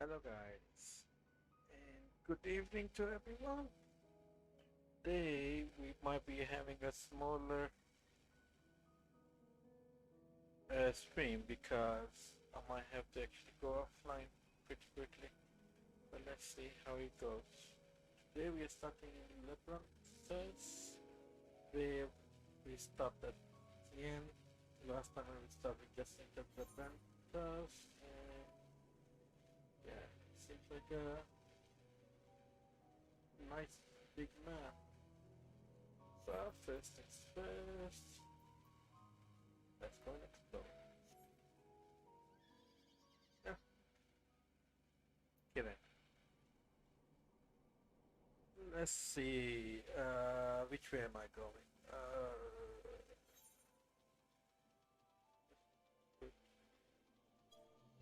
Hello guys, and good evening to everyone. Today we might be having a smaller stream because I might have to actually go offline pretty quickly. But let's see how it goes. Today we are starting in Labyrinthos, where we stopped at the end. Last time we started just in the Labyrinthos, and yeah, seems like a nice big map. So first things first, let's go and explore. Yeah, kidding. Let's see, which way am I going?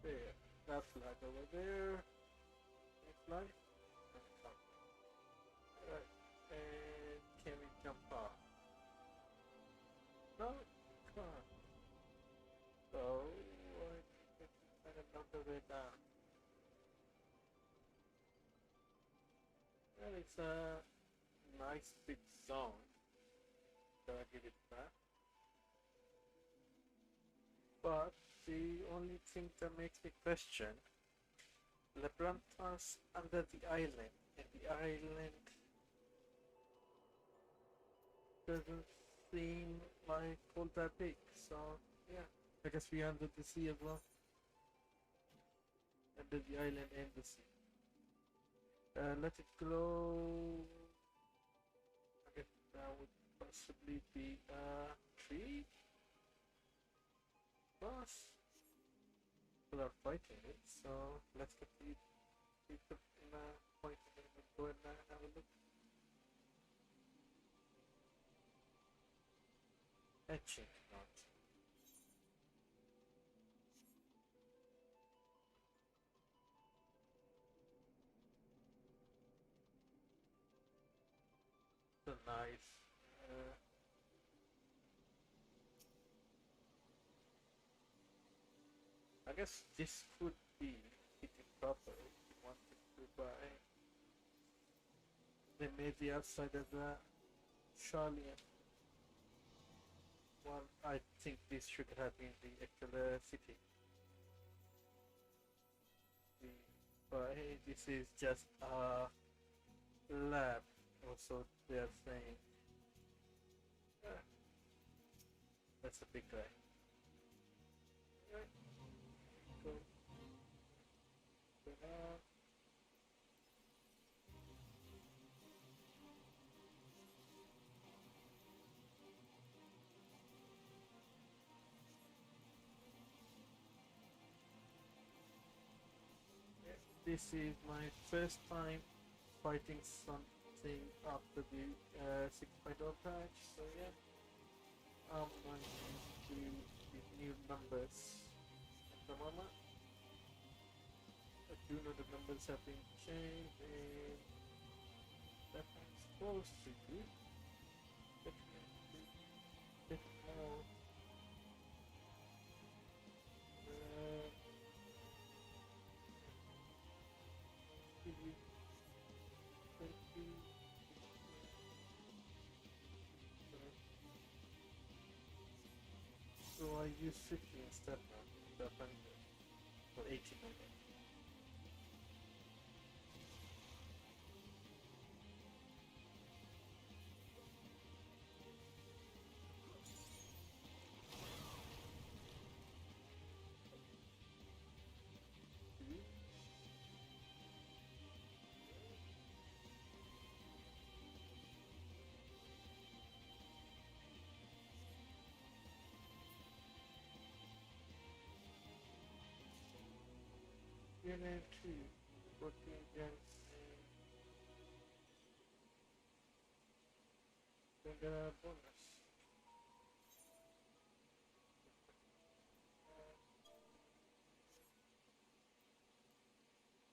There, that flag over there. Next flag. Right, and can we jump off? No, can't. So, I think it's kind of another way down. Well, it's a nice big zone. So I give it that. But the only thing that makes me question Labyrinthos under the island, and the island doesn't seem like all that big. So yeah, I guess we under the sea as well, under the island and the sea. Let it glow. I guess that would possibly be a tree boss. People are fighting it, so let's get the people in fighting it and go and have a look. Etching not. So nice. Uh, I guess this could be hitting proper if you wanted to buy. They made the outside of the Sharlyan one. I think this should have been the actual city. The, but hey, this is just a lab. Also, they are saying "Ah, that's a big guy. Right, go, go now. Yeah, this is my first time fighting something after the 6.0 patch, so yeah, I'm not used to the new numbers at the moment. I do know the numbers have been changed and that I'm supposed to do. Definitely bit more uh, TV 20. So I use 50 instead now, the 100 or 80 maybe. Unit 2 working against the bonus.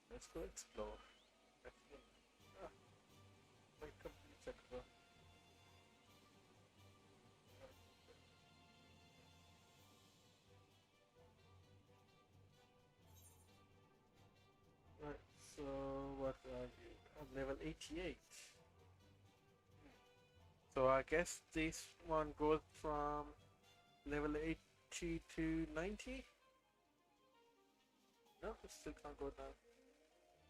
Let's go explore. Ah, my complete sector. So what are you? I'm level 88. So I guess this one goes from level 80 to 90? No, it still can't go down.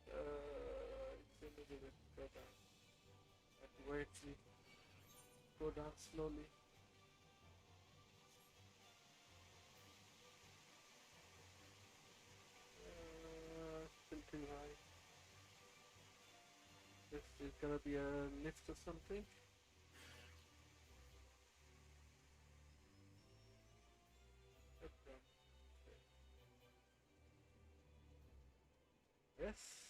It's a little bit go down. I have to wait to go down slowly. Still too high. This is gonna be a lift or something. Okay. Yes.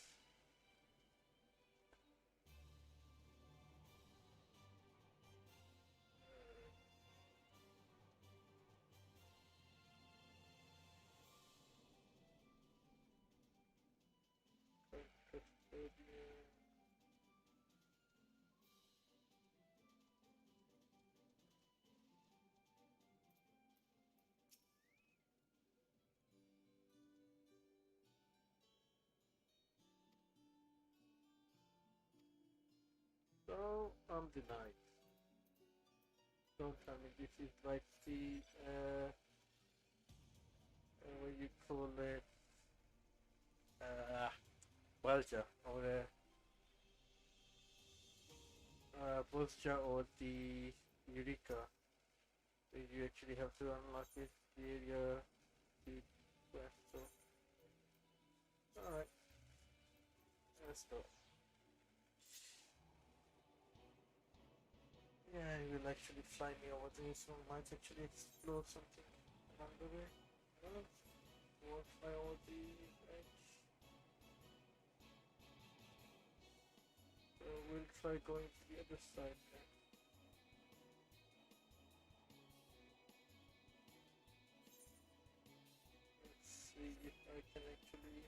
So I'm denied. Don't tell me this is like the what you call it, uh, Bulger or Bulger or the Eureka. You actually have to unlock this area to quest. So, alright, let's go. Yeah, he will actually fly me over there, so I might actually explore something along the way. No, won't fly over the edge. So we'll try going to the other side then. Let's see if I can actually.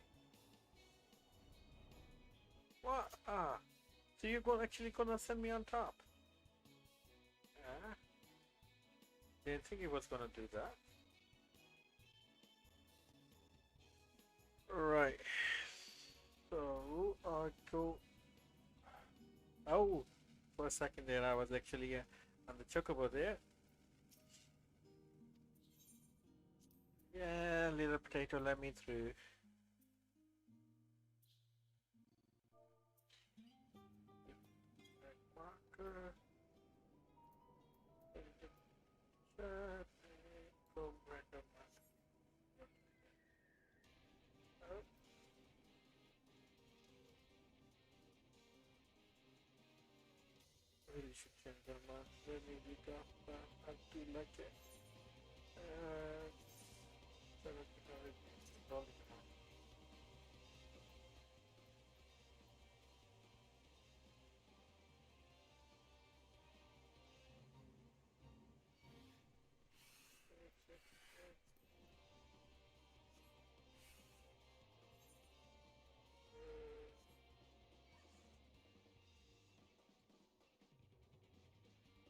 What? Ah, so you're going actually gonna send me on top? Ah, didn't think he was gonna do that. Right. So I go. Oh, for a second there, I was actually on the chocobo there. Yeah, little potato, let me through. Marker. From random marker. Oh, really should change the master. Maybe I do like it. Uh, 1700 dollars.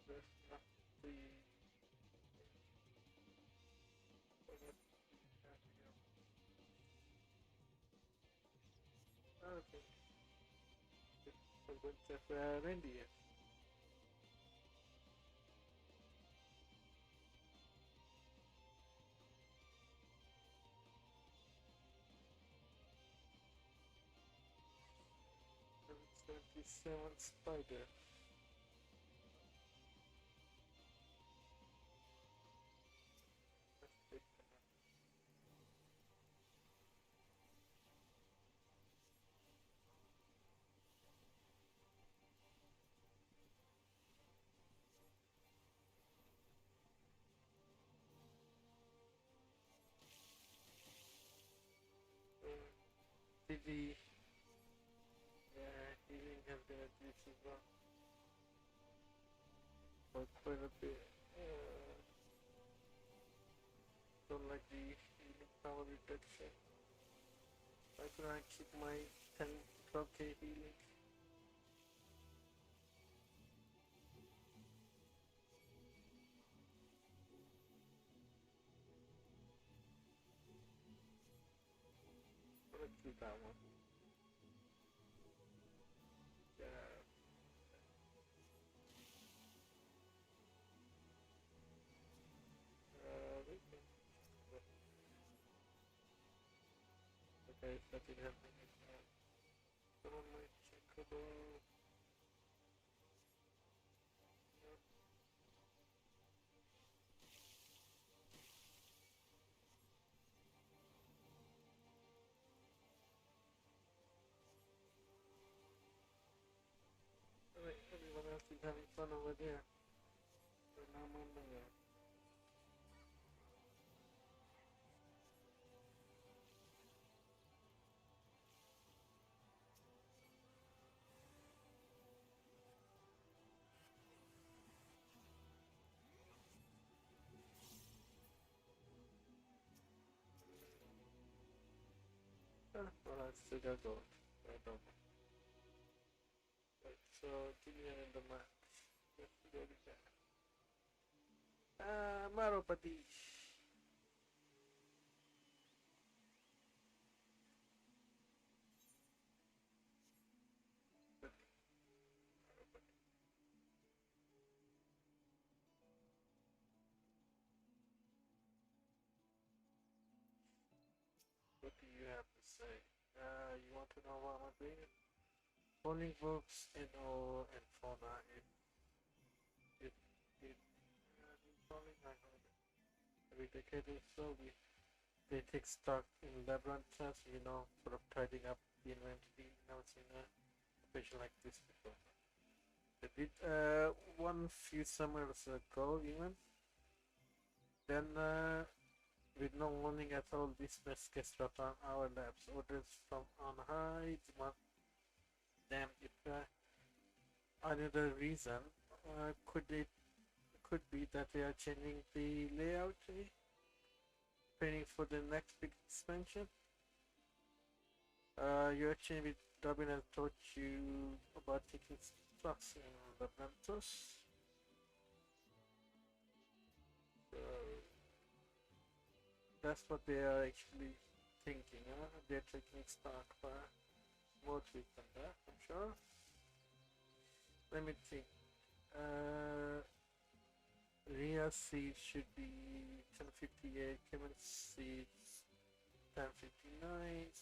That's not the. Okay. So that's India. And 77 spider. Let's take them out. TV. Yeah, healing has been reduced as well. For quite a bit. Don't like the healing power reduction. Why could I keep my 10 12k healing? Let's keep that one. There's nothing happening in here. Someone might check about. Alright, everyone else is having fun over there. So now I'm on my own. Well, I still got gold. I don't know. Right, so give me an in the map. Let's go with that. Maropati. What do you have to say? You want to know what I'm doing? Polling books in all and fauna. It polling, I heard it. Every decade or so, they take stock in Labyrinthos, sort of tidying up the inventory. Never seen a situation like this before. They did one few summers ago, even. Then, with no warning at all, this mess gets dropped on our laps. Orders from on high, demand. Damn, if another reason could be that they are changing the layout, planning for the next big expansion. You actually with Robin has taught you about taking stocks in Labyrinthos. So that's what they are actually thinking. They're taking stock for more to it than that, I'm sure. Let me think. Ria seeds should be 1058, Cayman seeds 1059,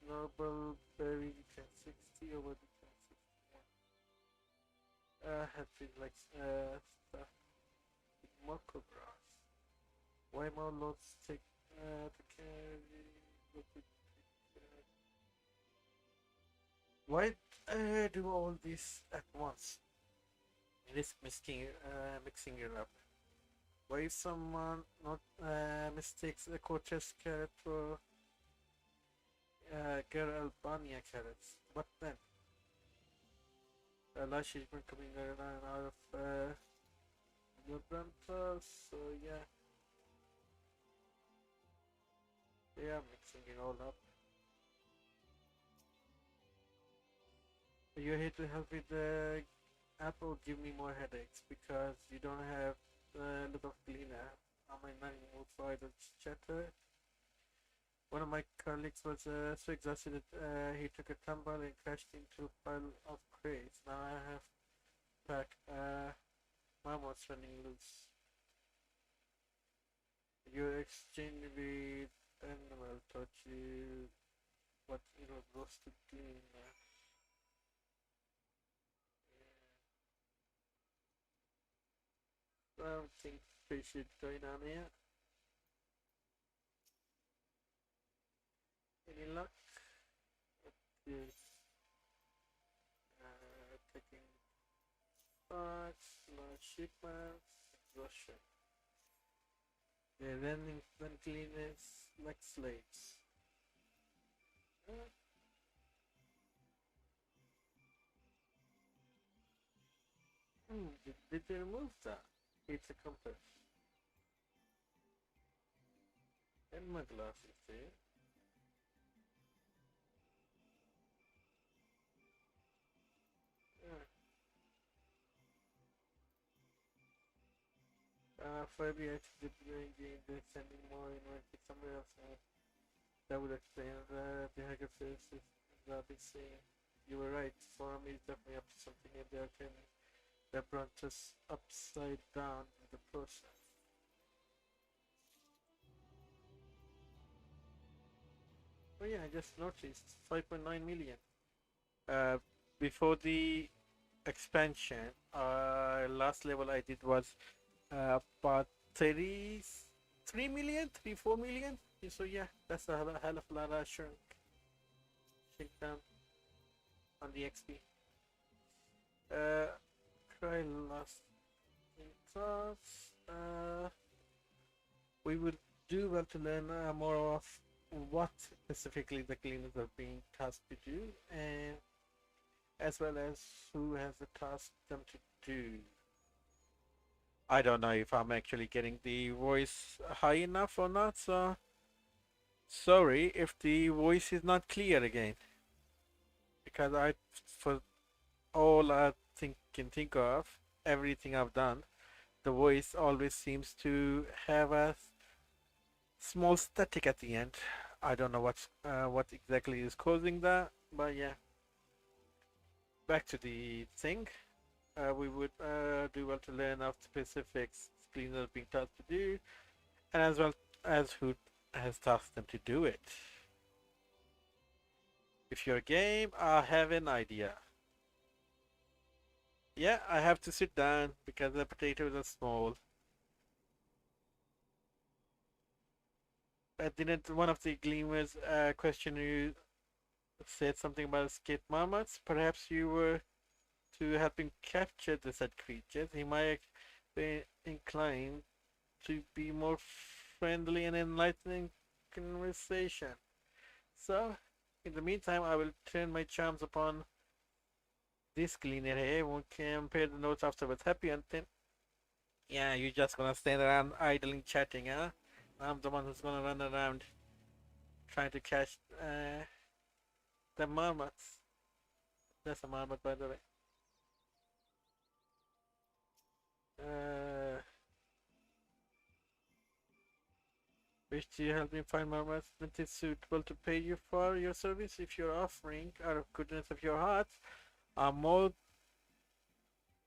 Noble Berry 1060 over the 1061. Had been like stuff with Moko grass. Why more loads take to carry? Why do all this at once? Risk mixing it up. Why if someone not mistakes a Cortez carrot for Albania carrots? What then? A large shipment coming out of Labyrinthos, so yeah. They are mixing it all up. You're here to help with the Apple give me more headaches because you don't have a lot of cleaner on my nine mode so I don't chatter. One of my colleagues was so exhausted he took a tumble and crashed into a pile of crates. Now I have to pack Marmot's running loose. Your exchange with animal taught you what it was to clean. I don't think fish is going on here. Any luck? Yes. Taking parts, large shipments, exhaustion. They're running cleaners like slaves. Did they remove that? It's a compass. And my glasses there. Yeah. For every extra game, they're sending more inventory somewhere else. That would explain the hacker services that been saying. You were right, Forum is definitely up to something and they're turning their branches upside down in the process. Oh yeah, I just noticed 5.9 million. Uh, Before the expansion, last level I did was about 33 million, 34 million. So yeah, that's a hell of a lot of shrink down on the XP. Uh, Try last thoughts. We would do well to learn more of what specifically the cleaners are being tasked to do, and as well as who has the task them to do. I don't know if I'm actually getting the voice high enough or not, so sorry if the voice is not clear again. Because for all can think of, everything I've done, the voice always seems to have a small static at the end. I don't know what exactly is causing that, but yeah. Back to the thing. We would do well to learn of specifics cleaners being tasked to do, and as well as who has tasked them to do it. If you're game, I have an idea. Yeah, I have to sit down because the potatoes are small. Didn't one of the gleamers question you said something about escape marmots? Perhaps you were to help him capture the said creatures. He might be inclined to be more friendly and enlightening conversation. So, in the meantime, I will turn my charms upon this cleaner here. We'll compare the notes afterwards. Happy hunting. Yeah, you're just gonna stand around idling chatting, huh? I'm the one who's gonna run around trying to catch the marmots. That's a marmot, by the way. Uh, Wish to help me find marmots that is suitable to pay you for your service. If you're offering out of goodness of your heart, I'm more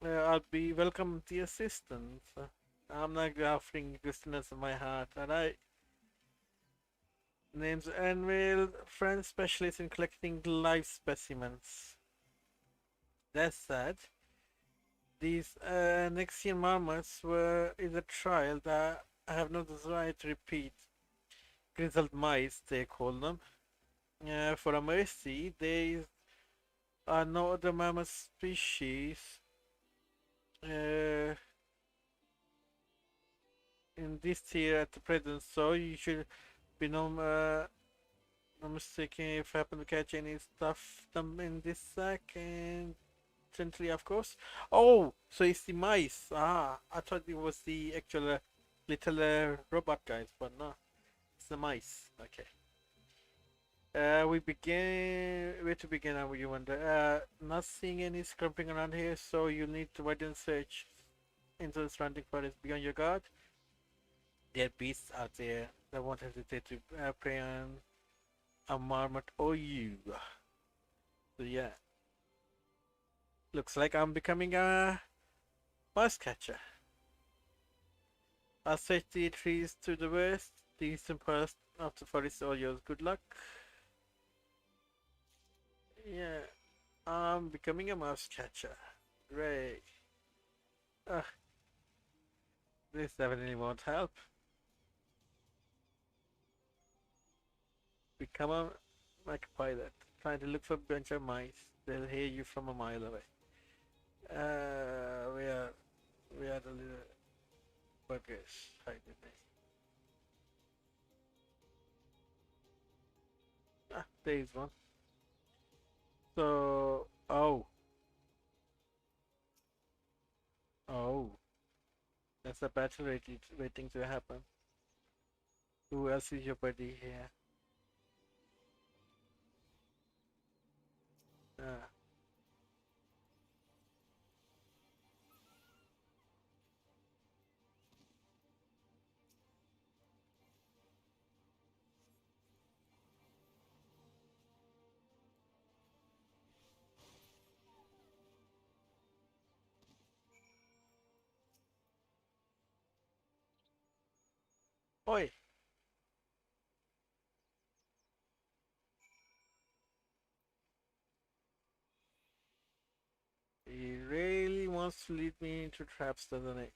I'll be welcome to assistance. I'm not offering goodness of my heart, alright? Name's Anvil, friend specialist in collecting live specimens. That said, these Nexian marmots is a trial that I have no desire to repeat. Grizzled mice, they call them. For a mercy, there are no other mammoth species uh, in this tier at the present, so you should be no mistaken if I happen to catch any stuff them in this sack, and gently, of course. Oh, so it's the mice. Ah, I thought it was the actual little robot guys, but no, it's the mice. Okay. We begin. Where to begin? Now you wonder. Not seeing any scrumping around here, so you need to widen search into the surrounding forest. Beyond your guard, there are beasts out there that won't hesitate to prey on a marmot or you. So yeah, looks like I'm becoming a mouse catcher. I'll search the trees to the west. The eastern part of the forest is all yours. Good luck. Yeah, I'm becoming a mouse catcher. Great. Ugh, this definitely won't help. Become a like a pilot. Trying to look for a bunch of mice. They'll hear you from a mile away. Uh, we are we are the little buggers hiding there. Ah, there is one. So, oh, that's a battle waiting to happen. Who else is your buddy here? Ah, oi! He really wants to lead me into traps, doesn't he?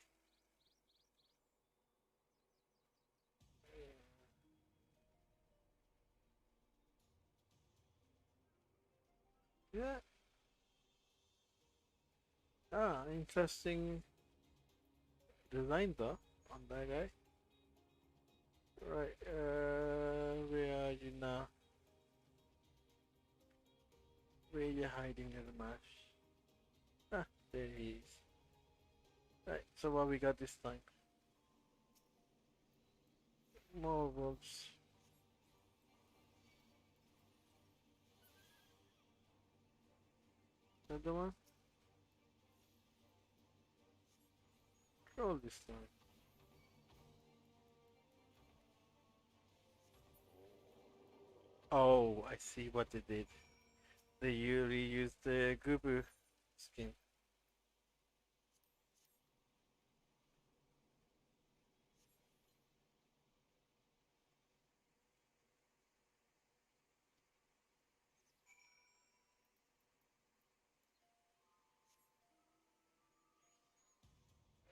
Yeah. Ah, interesting design though on that guy. Right, where are you now? Where are you hiding, little mouse? Ah, there he is. Right, so what we got this time? More wolves. Another one? Troll this time. Oh, I see what they did. They reused the Gubu skin.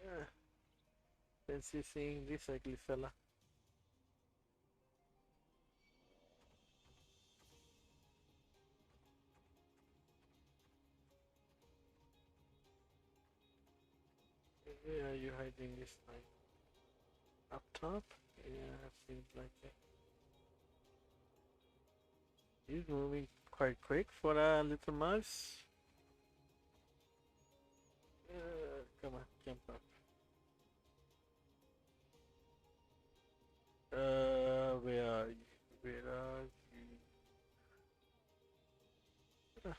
Yeah, fancy seeing this ugly fella. Where are you hiding this time? Up top? Yeah, seems like it. He's moving quite quick for a little mouse. Come on, jump up. Where are you? Where are you? Ah,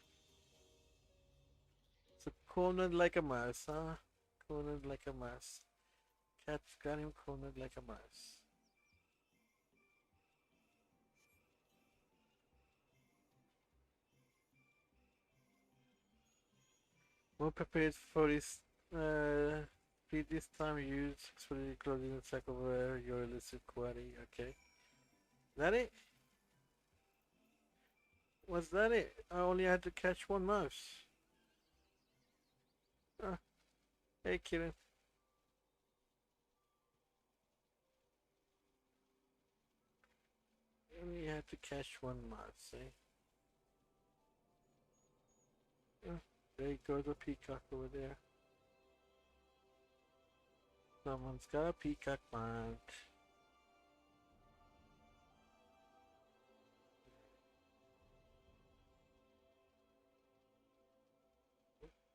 so cornered like a mouse, huh? Cornered like a mouse. Cat's got him cornered like a mouse. More prepared for his feed this time. Use successfully closing the cycle where your illicit query. Okay. That it? Was that it? I only had to catch one mouse. Ah, hey, Kiran. Only had to catch one mouse, eh? Ah, there goes a peacock over there. Someone's got a peacock mount.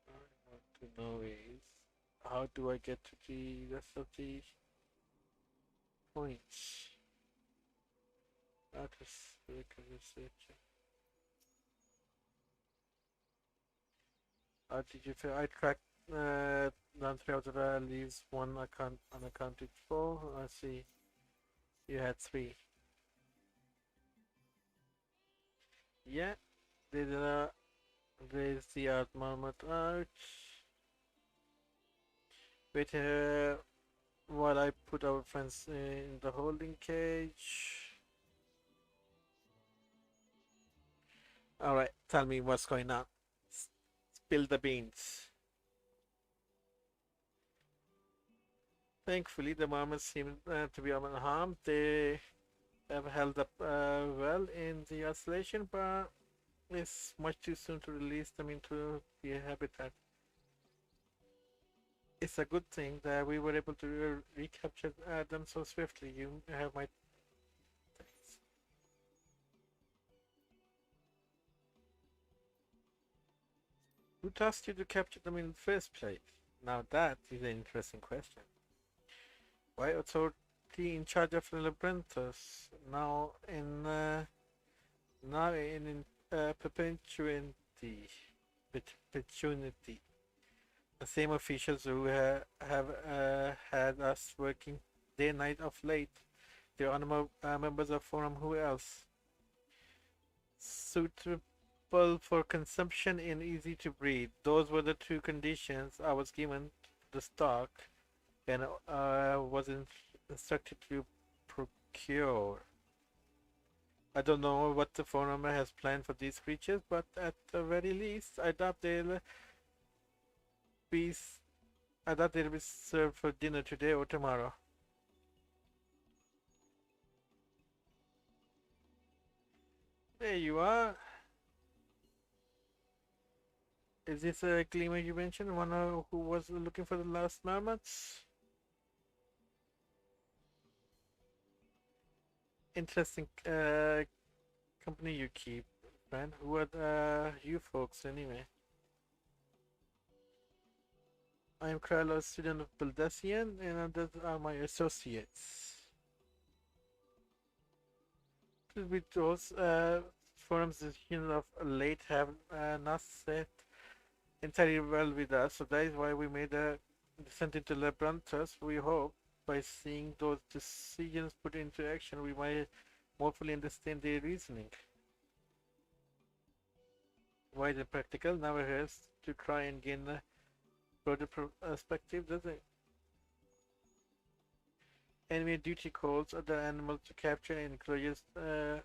I want to know is how do I get to the rest of the points? That is research. Did you feel I tracked none three out of leaves one account unaccounted for? I see. You had three. Yeah, did raise the art moment out. Wait while I put our friends in the holding cage. Alright, tell me what's going on. Spill the beans. Thankfully, the Mormons seem to be unharmed. They have held up well in the isolation, but it's much too soon to release them into the habitat. It's a good thing that we were able to recapture them so swiftly. You have my thanks. Who tasked you to capture them in the first place? Now that is an interesting question. Why authority in charge of Labyrinthos? Now in perpetuity. Perpetuity. The same officials who have had us working day and night of late. The honorable members of Forum, who else? Suitable for consumption and easy to breed. Those were the two conditions I was given the stock and was instructed to procure. I don't know what the Forum has planned for these creatures, but at the very least, I doubt they'll be. I thought they'll be served for dinner today or tomorrow. There you are. Is this a Gleamer you mentioned? One who was looking for the last marmots? Interesting company you keep, man. Who are you folks anyway? I am Carlo, a student of Baldessian, and others are my associates. With those forums decisions of late have not set entirely well with us, so that is why we made a descent into Labyrinthos. We hope by seeing those decisions put into action, we might more fully understand their reasoning. Why the practical never hurts to try and gain a broader perspective, does it? Enemy duty calls other animals to capture and enclosures to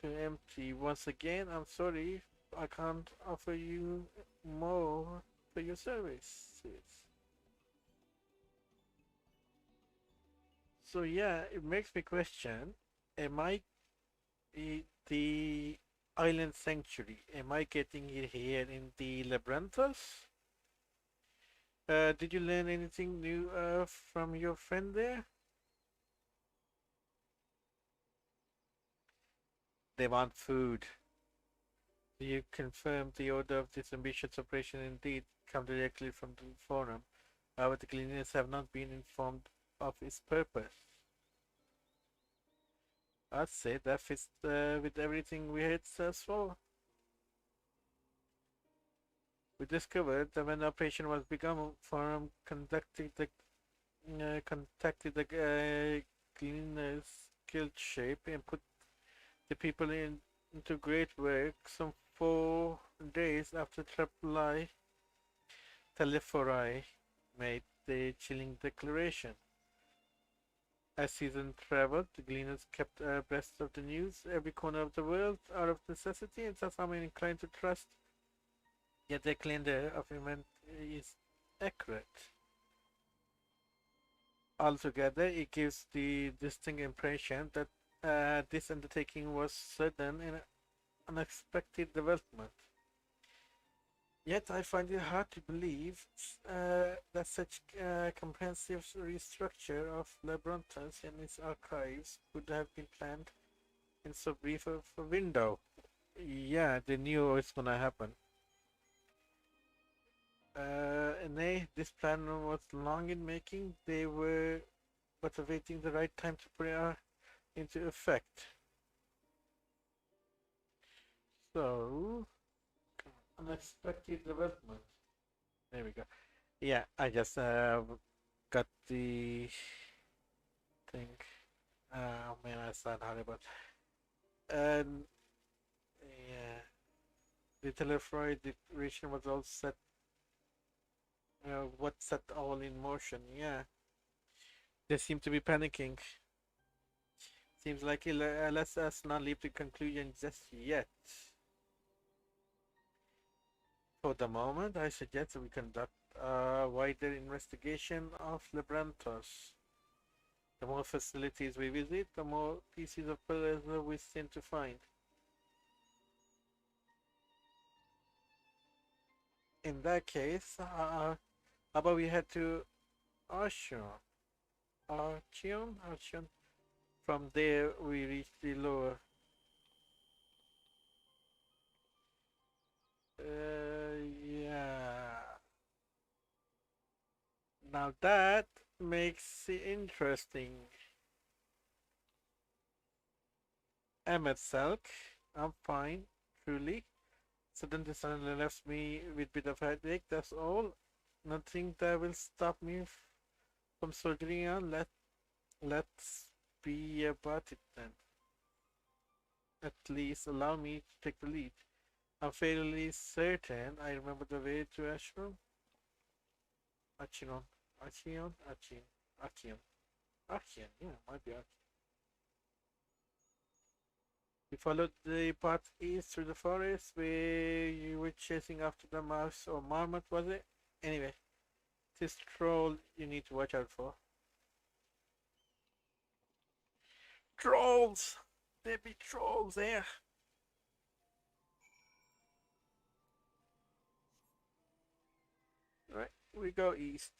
empty. Once again, I'm sorry, I can't offer you more for your services. So yeah, it makes me question, am I the island sanctuary? Am I getting it here in the Labyrinthos? Did you learn anything new from your friend there? They want food. Do you confirm the order of this ambitious operation indeed come directly from the forum? However, the cleaners have not been informed of its purpose. I'd say that fits with everything we had so far. We discovered that when the operation was begun, forum contacted the cleaners guild shape and put the people into great work. Some 4 days after Telephori made the chilling declaration. As season traveled, the gleaners kept abreast of the news, every corner of the world, out of necessity, and thus I'm inclined to trust. Yet their calendar of event is accurate. Altogether, it gives the distinct impression that this undertaking was sudden and unexpected development. Yet I find it hard to believe that such comprehensive restructure of Labyrinthos and its archives could have been planned in so brief of a window. Yeah, they knew it's gonna happen. This plan was long in making. They were but awaiting the right time to put it into effect. So, unexpected development. There we go. Yeah, I just got the thing. Oh man, I sound horrible. And yeah, the Telefroid declaration was all set. What set all in motion? Yeah, they seem to be panicking. Seems like let's us not leap to conclusion just yet. For the moment, I suggest we conduct a wider investigation of Labyrinthos. The more facilities we visit, the more pieces of puzzle we seem to find. In that case, how about we head to Archeon? Archeon? From there, we reach the lower. Yeah. Now that makes it interesting. Ahmed Salk, I'm fine, truly. Suddenly, suddenly left me with bit of headache. That's all. Nothing that will stop me from soldiering on. Let's be about it then. At least allow me to take the lead. I'm fairly certain I remember the way to Ashram. Achinon. Achion. Yeah, might be Achion. We followed the path east through the forest where you were chasing after the mouse or marmot, was it? Anyway, this troll you need to watch out for. Trolls! There be trolls there! Right, we go east.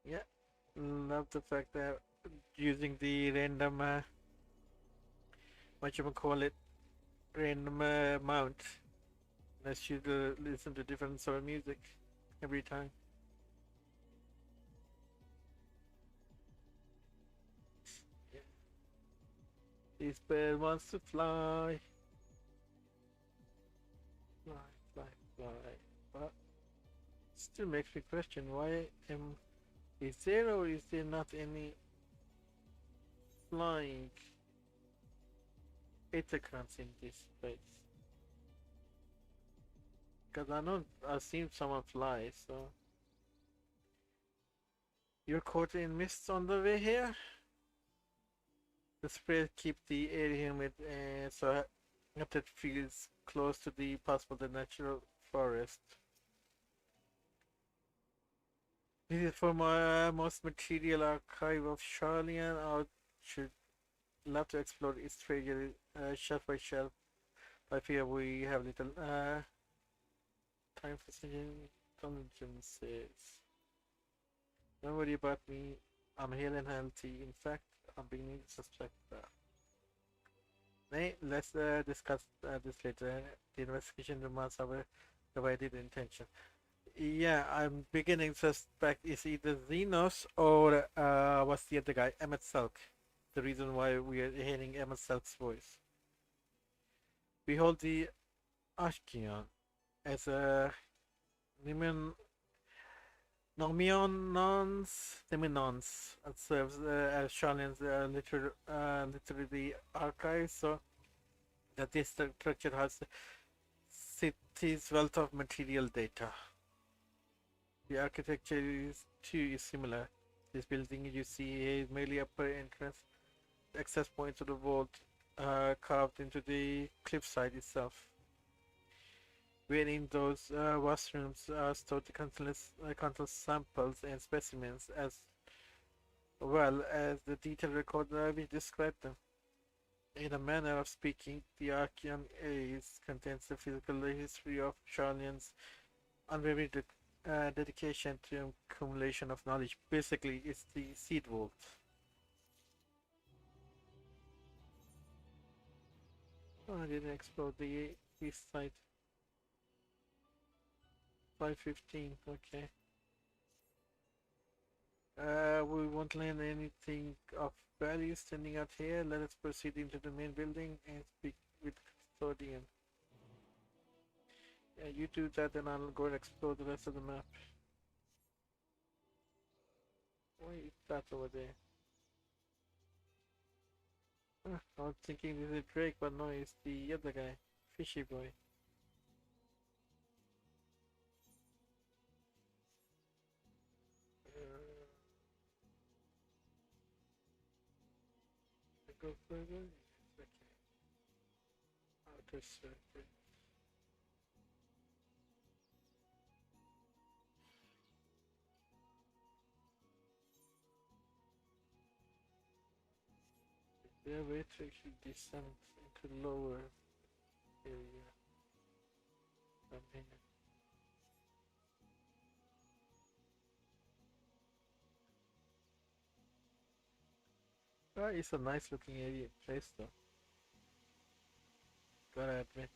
Yeah, love the fact that using the random, what you call it, random mount lets you to listen to different sort of music every time. Yeah. This bird wants to fly, fly, fly, fly. But still makes me question why is there or is there not any flying Itacans in this place? Because I know I've seen someone fly, so. You're caught in mist on the way here? The spray keep the air humid so that it feels close to the possible the natural forest. This is for my most material archive of Sharlyan. I should love to explore its treasure shelf by shelf. I fear we have little time for such indulgences. Don't worry about me. I'm hale and healthy. In fact, I'm beginning to suspect that. Nay, let's discuss this later. The investigation demands our divided intention. Yeah, I'm beginning to suspect it's either Xenos or what's the other guy? Emmett Selk. The reason why we are hearing Emmett Selk's voice. Behold the Ashkion as a Nimen Nominons serves as Sharlian's literary archive, so that this structure has city's wealth of material data. The architecture too is similar. This building you see here is merely upper entrance, access point to the vault carved into the cliffside itself. Wherein those vast rooms are stored the countless samples and specimens as well as the detailed record we described them. In a manner of speaking, the Archean Ace contains the physical history of Sharlian's unwavering dedication to accumulation of knowledge. Basically, it's the seed vault. Oh, I didn't explore the east side. 515, okay. We won't learn anything of value standing out here. Let us proceed into the main building and speak with custodian. Yeah, you do that and I'll go and explore the rest of the map. Why is that over there? I was thinking this is Drake, but no, it's the other guy. Fishy boy. Go further? Yes, okay. Outer circuit. Is there a way to actually descend into lower area? From here. Ah, it's a nice looking area place though. Gotta admit.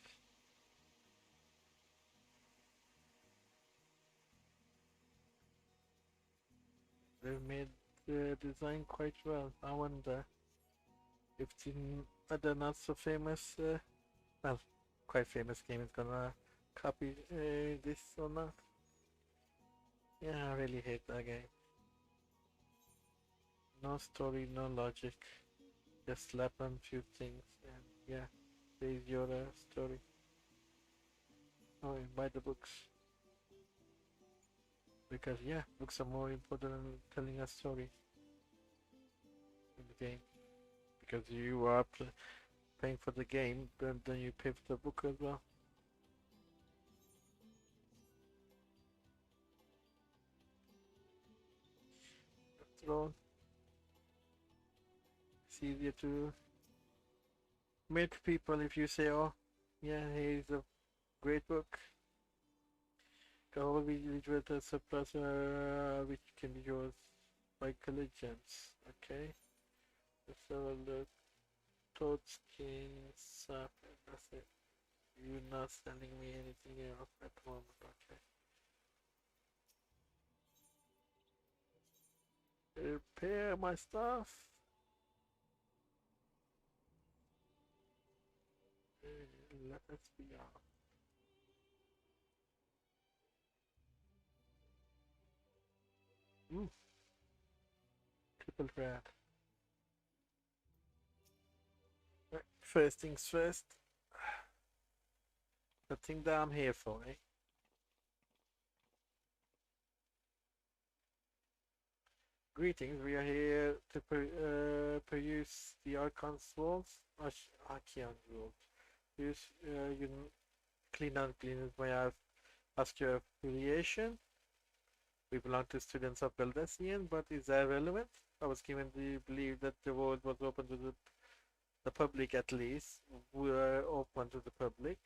They've made the design quite well. I wonder if the other not so famous, well, quite famous game is gonna copy this or not. Yeah, I really hate that game. No story, no logic. Just slap on few things and yeah, there's your story. Oh, and buy the books. Because yeah, books are more important than telling a story. in the game because you are paying for the game, but then you pay for the book as well. After all, it's easier to meet people if you say, "Oh, yeah, here's a great book." All which with a surplus, which can be yours by collections. Okay, so the toad skin sapphire. That's it. You're not sending me anything else at the moment. Okay. Repair my stuff. Let us be off. Ooh, triple red. Right, first things first. The thing that I'm here for, eh? Greetings, we are here to peruse the Archon's walls. Archeon's walls. Use, you clean and clean is my ask your affiliation. We belong to students of Baldessian, but is that relevant? I was given the belief that the world was open to the public at least. We are open to the public.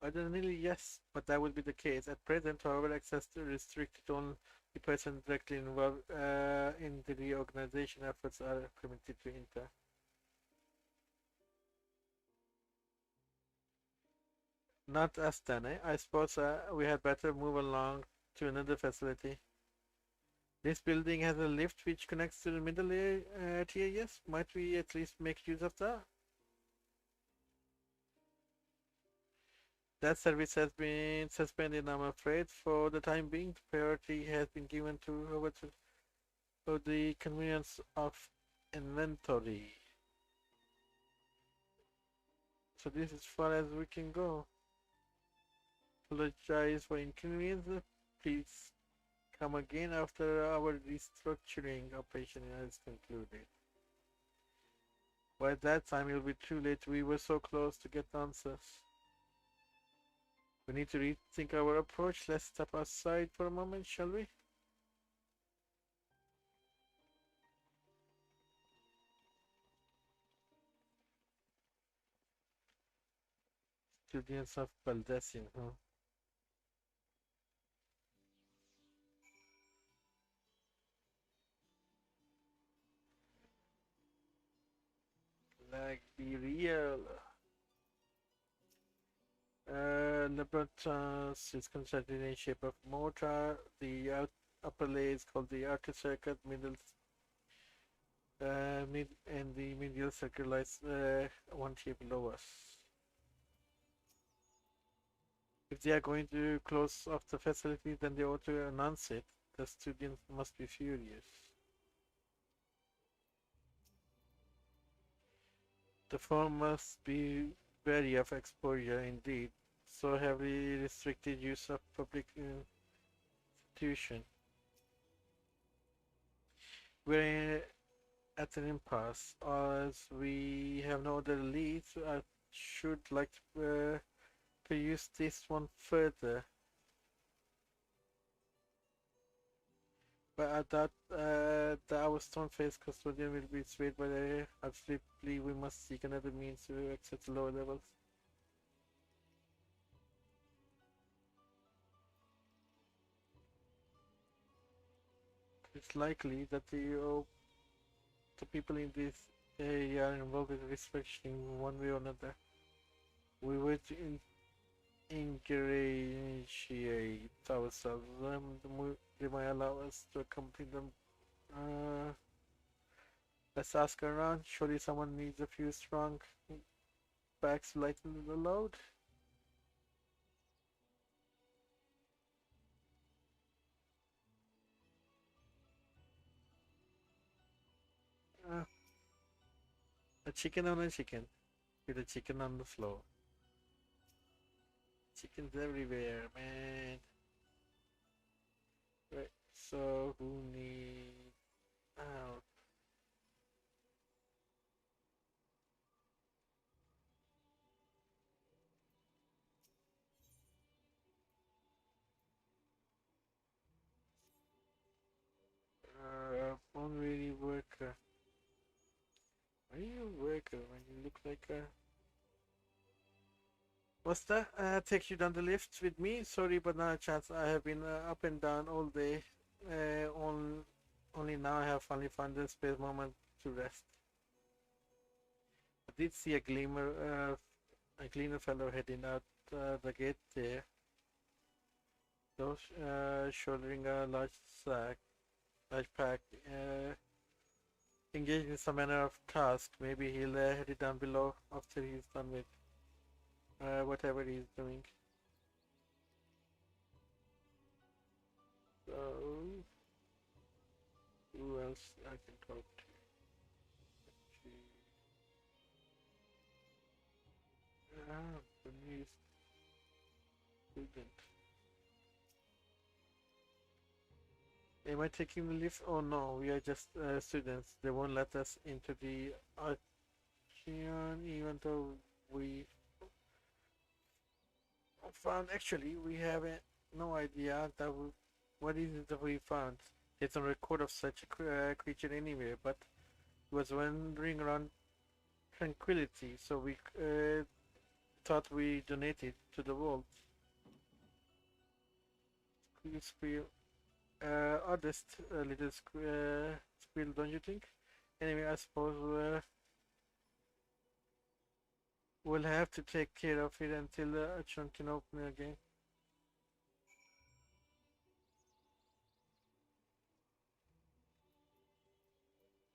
Ordinarily, yes, but that would be the case. At present, however, access is restricted to only the person directly involved in the reorganization efforts are permitted to enter. Not us then, eh? I suppose we had better move along to another facility. This building has a lift which connects to the middle tier, yes? Might we at least make use of that? That service has been suspended, I'm afraid. For the time being, the priority has been given to over to the convenience of inventory. So this is as far as we can go. Apologize for inconvenience. Please come again after our restructuring operation is concluded. By that time, it will be too late. We were so close to get answers. We need to rethink our approach. Let's step aside for a moment, shall we? Students of Baldessian, huh? Like, be real. Labyrinthos is constructed in shape of mortar. The upper layer is called the outer circuit, and the medial circle lies one tier below us. If they are going to close off the facility, then they ought to announce it. The students must be furious. The form must be wary of exposure indeed. So heavily restricted use of public institution. We're at an impasse. As we have no other leads, I should like to use this one further. But I doubt that our stone-faced custodian will be swayed by the absolutely we must seek another means to access the lower levels. It's likely that the people in this area are involved with restriction one way or another. We were to ingratiate ourselves. They might allow us to accompany them. Let's ask around. Surely someone needs a few strong backs to lighten the load. Uh, a chicken on a chicken. With a chicken on the floor. Chickens everywhere, man. Right, so who needs... out. Honorary worker. Why are you a worker when you look like a... What's that? Take you down the lift with me? Sorry, but not a chance. I have been up and down all day. Only now I have finally found a spare moment to rest. I did see a gleaner fellow heading out the gate there, though shouldering a large pack, engaged in some manner of task. Maybe he'll head it down below after he's done with whatever he's doing. So, who else I can talk to? The new student. Am I taking the lift? Oh no, we are just students. They won't let us into the Archean even though we found, actually we have no idea what is it that we found. There's no record of such a creature anywhere, but it was wandering around tranquility, so we thought we donated to the world. Squeal, oddest little squeal, don't you think? Anyway, I suppose we'll have to take care of it until the chunk can open again.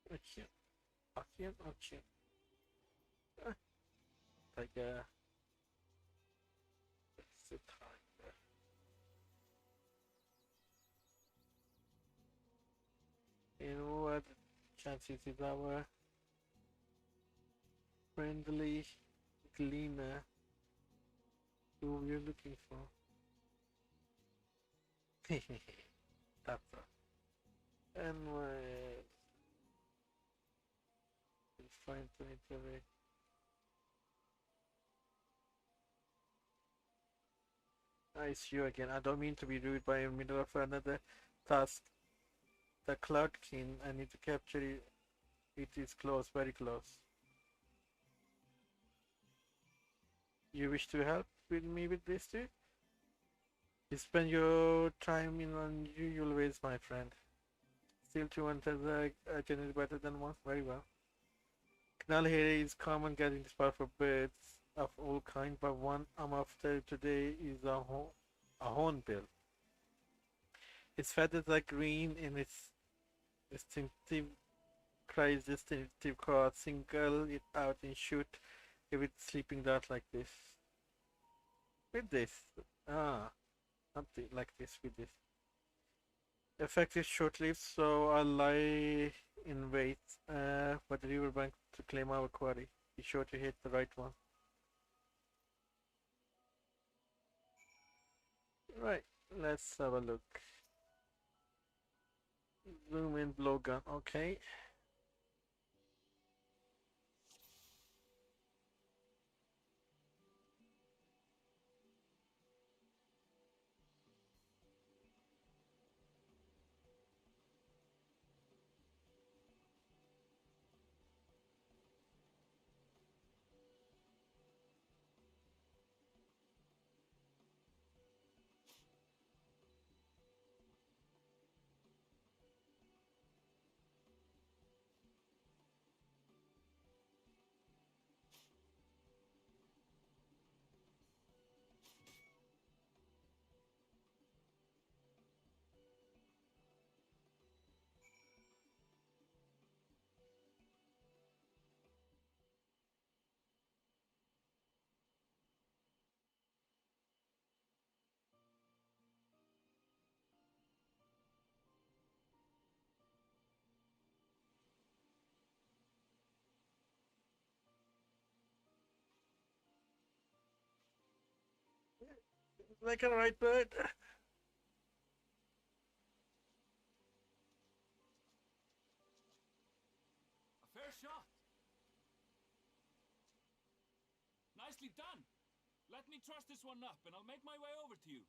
Archean, Archean. Ah, like it's the time. You know what? Chances is our friendly gleaner who we're looking for. That's all. And we'll find it away. I see you again. I don't mean to be rude, but in the middle of another task. The cloud king, I need to capture it. It is close, very close. You wish to help with me with this too? You spend your time in unusual ways, my friend. Still 200 generally better than one. Very well. Knall here is common getting this powerful birds of all kinds, but one I'm after today is a hornbill. Its feathers are green and its distinctive cries distinctive call. Single it out and shoot if it's sleeping dart like this. With this. Ah, something like this with this. Effect is short-lived, so I'll lie in wait by the riverbank to claim our quarry. Be sure to hit the right one. Right, let's have a look. Zoom in blowgun, okay. Like a right bird. done. Let me truss this one up, and I'll make my way over to you.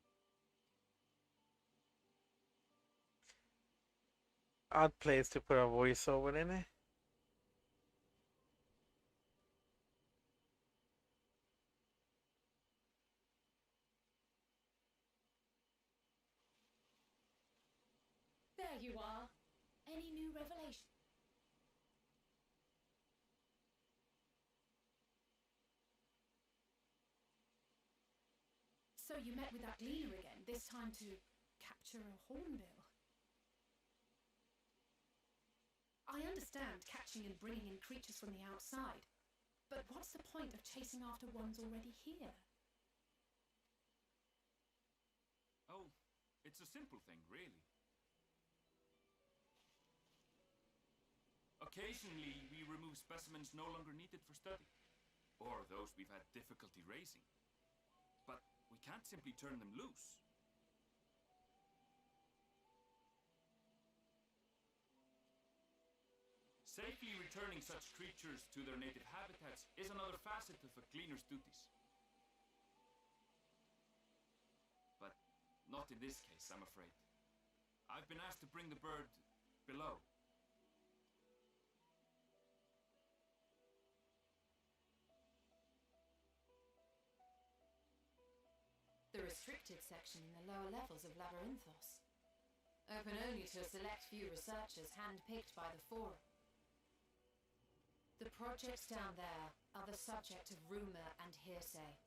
Odd place to put a voiceover in it. There you are. Any new revelation? So you met with that gleaner again, this time to capture a hornbill. I understand catching and bringing in creatures from the outside, but what's the point of chasing after ones already here? Oh, it's a simple thing, really. Occasionally, we remove specimens no longer needed for study, or those we've had difficulty raising. But we can't simply turn them loose. Safely returning such creatures to their native habitats is another facet of a cleaner's duties. But not in this case, I'm afraid. I've been asked to bring the bird below. The restricted section in the lower levels of Labyrinthos. Open only to a select few researchers hand-picked by the Forum. The projects down there are the subject of rumor and hearsay.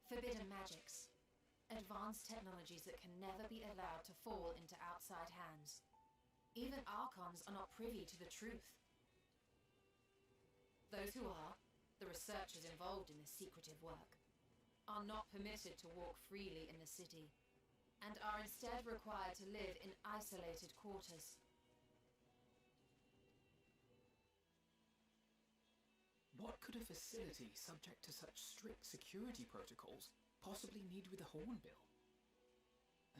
Forbidden magics. Advanced technologies that can never be allowed to fall into outside hands. Even Archons are not privy to the truth. Those who are, the researchers involved in this secretive work, are not permitted to walk freely in the city, and are instead required to live in isolated quarters. What could a facility subject to such strict security protocols possibly need with a hornbill?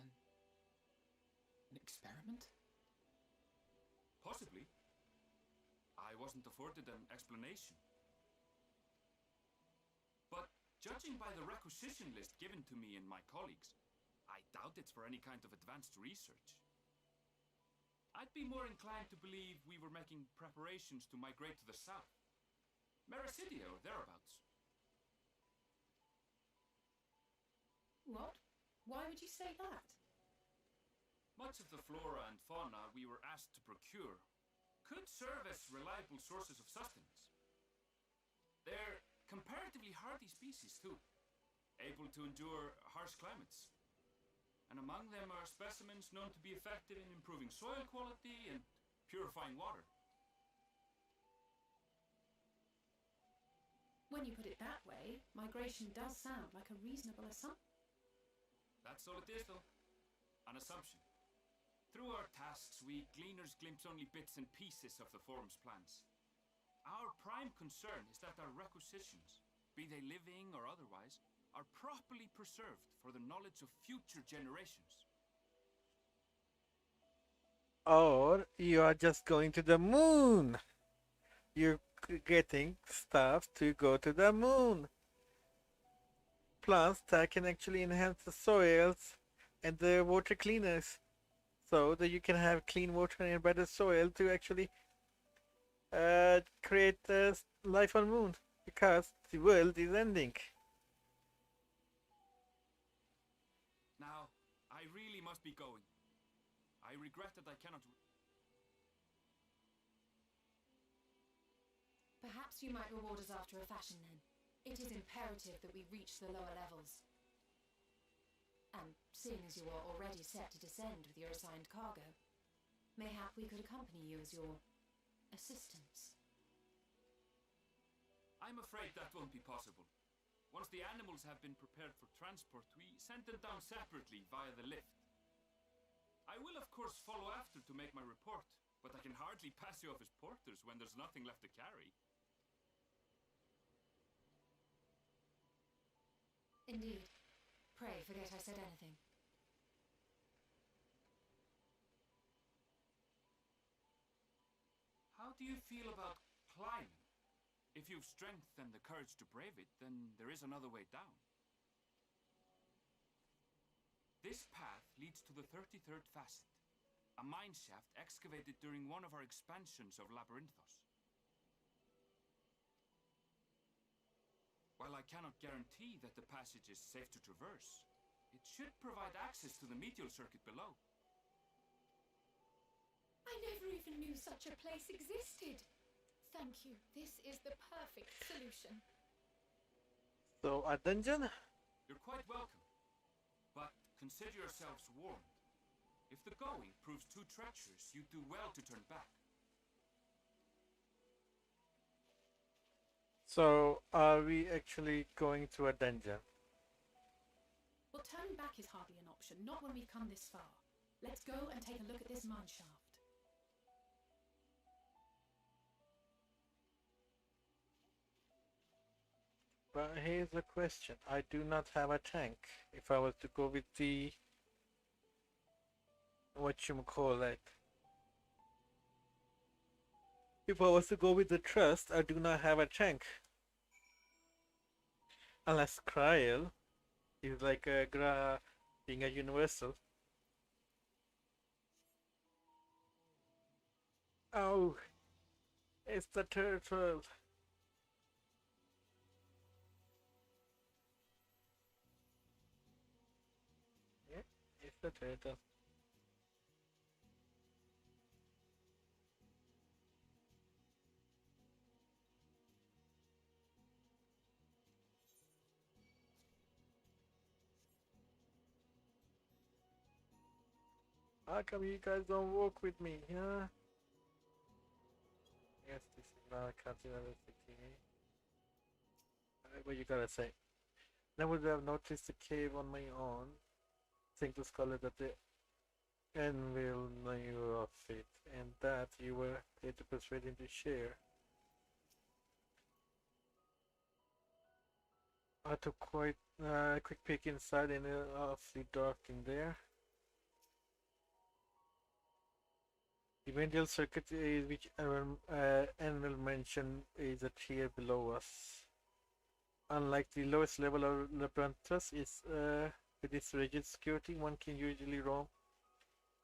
An experiment? Possibly. I wasn't afforded an explanation. But judging by the requisition list given to me and my colleagues, I doubt it's for any kind of advanced research. I'd be more inclined to believe we were making preparations to migrate to the south. Mericidia or thereabouts. What? Why would you say that? Much of the flora and fauna we were asked to procure could serve as reliable sources of sustenance. They're comparatively hardy species too, able to endure harsh climates. And among them are specimens known to be effective in improving soil quality and purifying water. When you put it that way, migration does sound like a reasonable assumption. That's all it is, though. An assumption. Through our tasks, we gleaners glimpse only bits and pieces of the Forum's plans. Our prime concern is that our requisitions, be they living or otherwise, are properly preserved for the knowledge of future generations. Or you are just going to the moon. You're getting stuff to go to the moon. Plus, that can actually enhance the soils and the water cleaners, so that you can have clean water and better soil to actually create life on moon, because the world is ending. Now, I really must be going. I regret that I cannot... Perhaps you might reward us after a fashion then. It is imperative that we reach the lower levels. And seeing as you are already set to descend with your assigned cargo, mayhap we could accompany you as your assistants. I'm afraid that won't be possible. Once the animals have been prepared for transport, we send them down separately via the lift. I will of course follow after to make my report, but I can hardly pass you off as porters when there's nothing left to carry. Indeed. Pray forget I said anything. How do you feel about climbing? If you've strength and the courage to brave it, then there is another way down. This path leads to the 33rd facet, a mine shaft excavated during one of our expansions of Labyrinthos. While I cannot guarantee that the passage is safe to traverse, it should provide access to the meteor circuit below. I never even knew such a place existed. Thank you. This is the perfect solution. So, a dungeon? You're quite welcome, but consider yourselves warned. If the going proves too treacherous, you'd do well to turn back. So, are we actually going to a dungeon? Well, turning back is hardly an option, not when we've come this far. Let's go and take a look at this mine shaft. But here's the question. I do not have a tank. If I was to go with the... whatchamacallit. If I was to go with the trust, I do not have a tank. Unless Kryl is like being a universal. Oh, it's the turtle. Yeah, it's the turtle. How come you guys don't walk with me, huh? Yes, this is not a continental city. What you gotta say? Never would have noticed the cave on my own. Think to scholar that the end will knew of it, and that you were there to persuade him to share. I took quite a quick peek inside, and awfully dark in there. The Vendel circuit is which Enel mentioned is a tier below us. Unlike the lowest level of Labyrinthos, with its rigid security, one can usually roam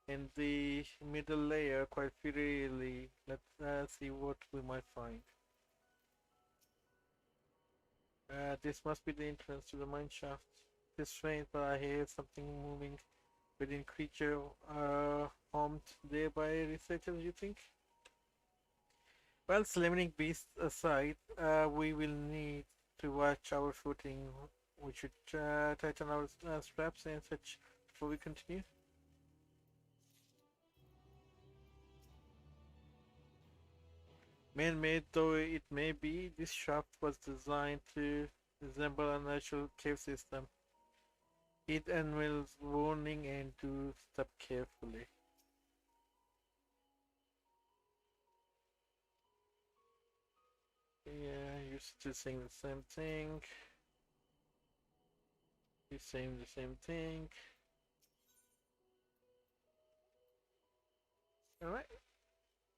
in the middle layer quite freely. Let's see what we might find. This must be the entrance to the mine shaft. It's strange, but I hear something moving within creature harmed there by researchers, you think? Well, slimming beasts aside, we will need to watch our footing. We should tighten our straps and such before we continue. Man-made though it may be, this shaft was designed to resemble a natural cave system. Heed Enwell's warning and do step carefully. Yeah, you're still saying the same thing. He's saying the same thing. Alright,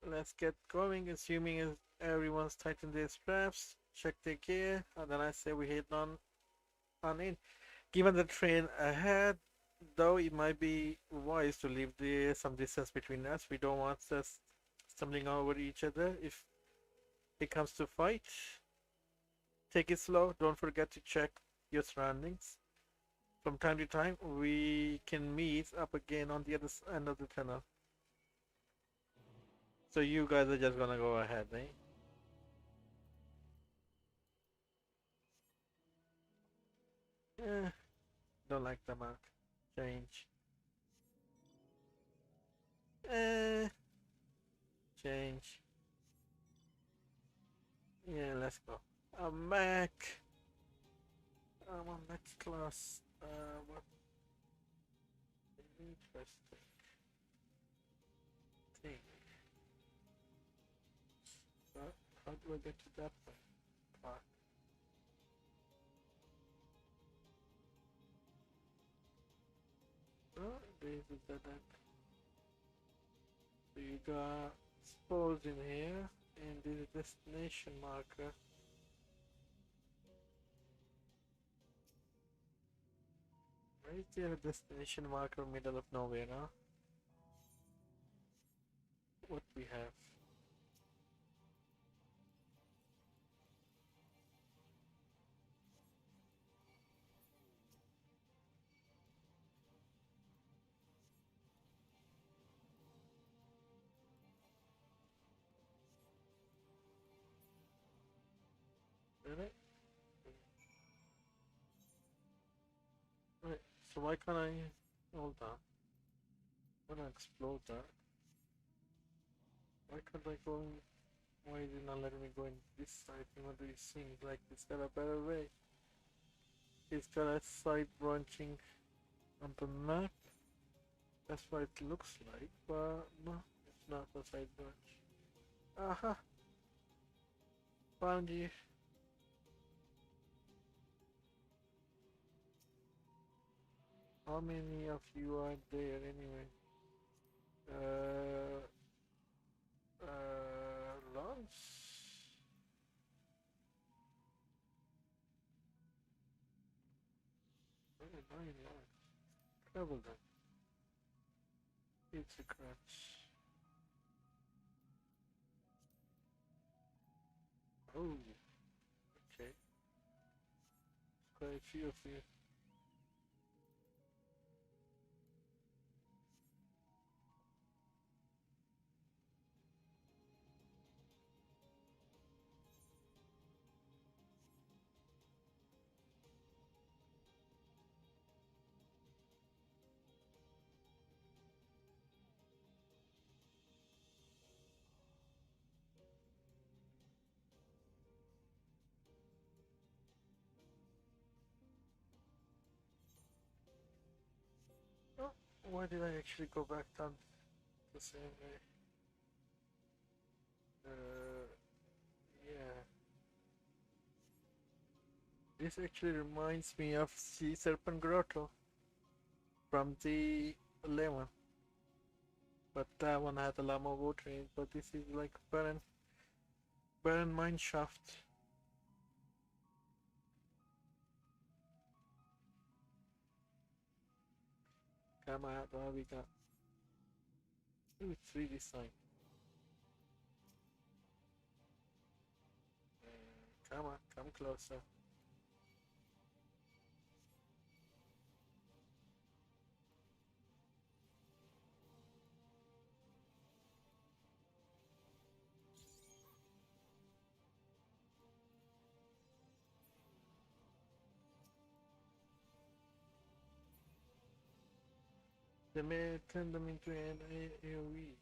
let's get going, assuming everyone's tightened their straps, check their gear, and then I say we head on in. Given the train ahead, though, it might be wise to leave some distance between us. We don't want us stumbling over each other if it comes to fight. Take it slow. Don't forget to check your surroundings. From time to time, we can meet up again on the other end of the tunnel. So you guys are just gonna go ahead, eh? Yeah. Don't like the mark. Change. Change. Yeah, let's go. I'm back. I'm on next class. What? Interesting thing. But how do I get to that part? Oh, there's the dead end. So you got spores in here, and there's a destination marker. Why is there a destination marker middle of nowhere, huh? What we have? Really? Right, so why can't I hold on? I wanna explore that. Why can't I go in? Why is it not letting me go in this side? What do you seems like it's got a better way. It's got a side branching on the map. That's what it looks like, but no, it's not a side branch. Aha! Found you. How many of you are there anyway? Uh, Lance? Very nine Lance. Travel then. It's a crutch. Oh, okay. Quite a few of you. Oh, why did I actually go back down the same way? Yeah. This actually reminds me of Sea Serpent Grotto from the 11. But that one had a lot more water in it, but this is like barren mine shaft. Come on, what we got? Ooh, it's redesigned. Come on, come closer. They may turn them into an AoE.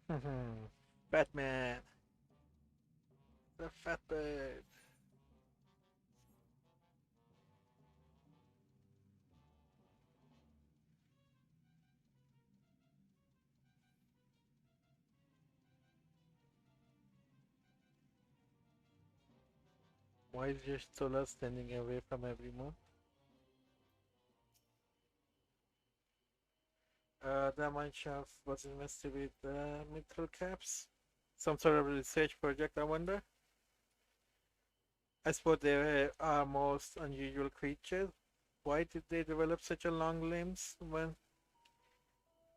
Okay. Batman, the fat bird. Why is your solar standing away from everyone? The mine shaft was invested with mithril caps. Some sort of research project, I wonder. I suppose they are most unusual creatures. Why did they develop such a long limbs when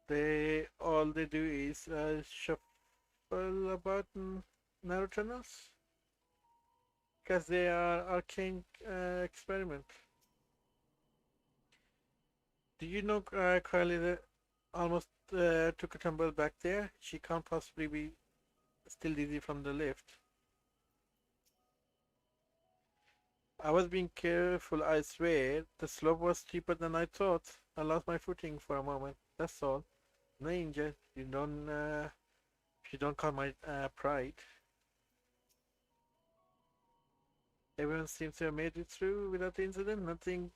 they all they do is shuffle about narrow tunnels? Because they are arcane experiment. Do you know Kylie that almost took a tumble back there? She can't possibly be still dizzy from the lift. I was being careful, I swear. The slope was steeper than I thought. I lost my footing for a moment. That's all. No injured. You don't call my pride. Everyone seems to have made it through without incident. Nothing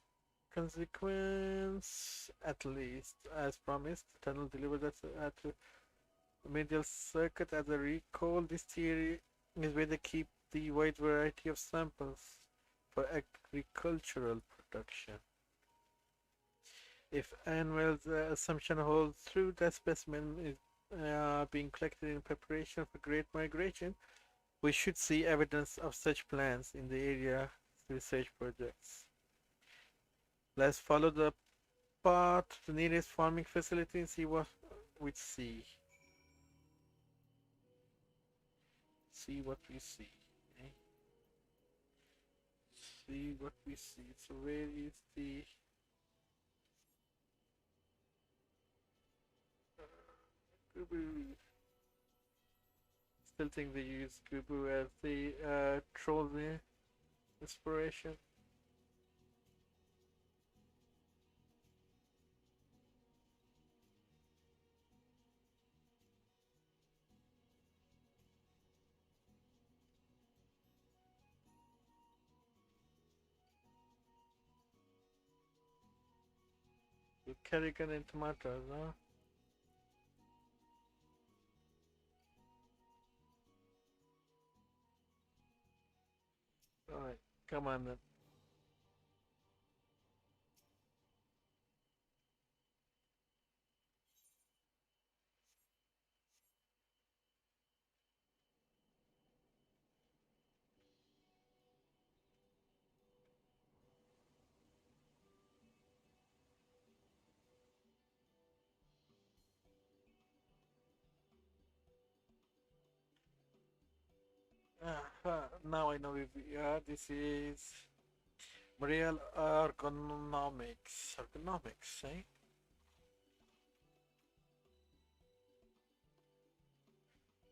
consequence, at least, as promised. The tunnel delivered us at the medial circuit as a recall. This theory is where they keep the wide variety of samples for agricultural production. If Anwell's assumption holds true, that specimen is being collected in preparation for Great Migration, We should see evidence of such plans in the area research projects. Let's follow the path to the nearest farming facility and see what we see. See what we see. Okay? See what we see. So where is the Gubu? Still think they use Gubu as the troll inspiration. With Kerrigan and tomatoes, huh? Alright, come on then. Now I know where we are. This is real ergonomics. Ergonomics, eh?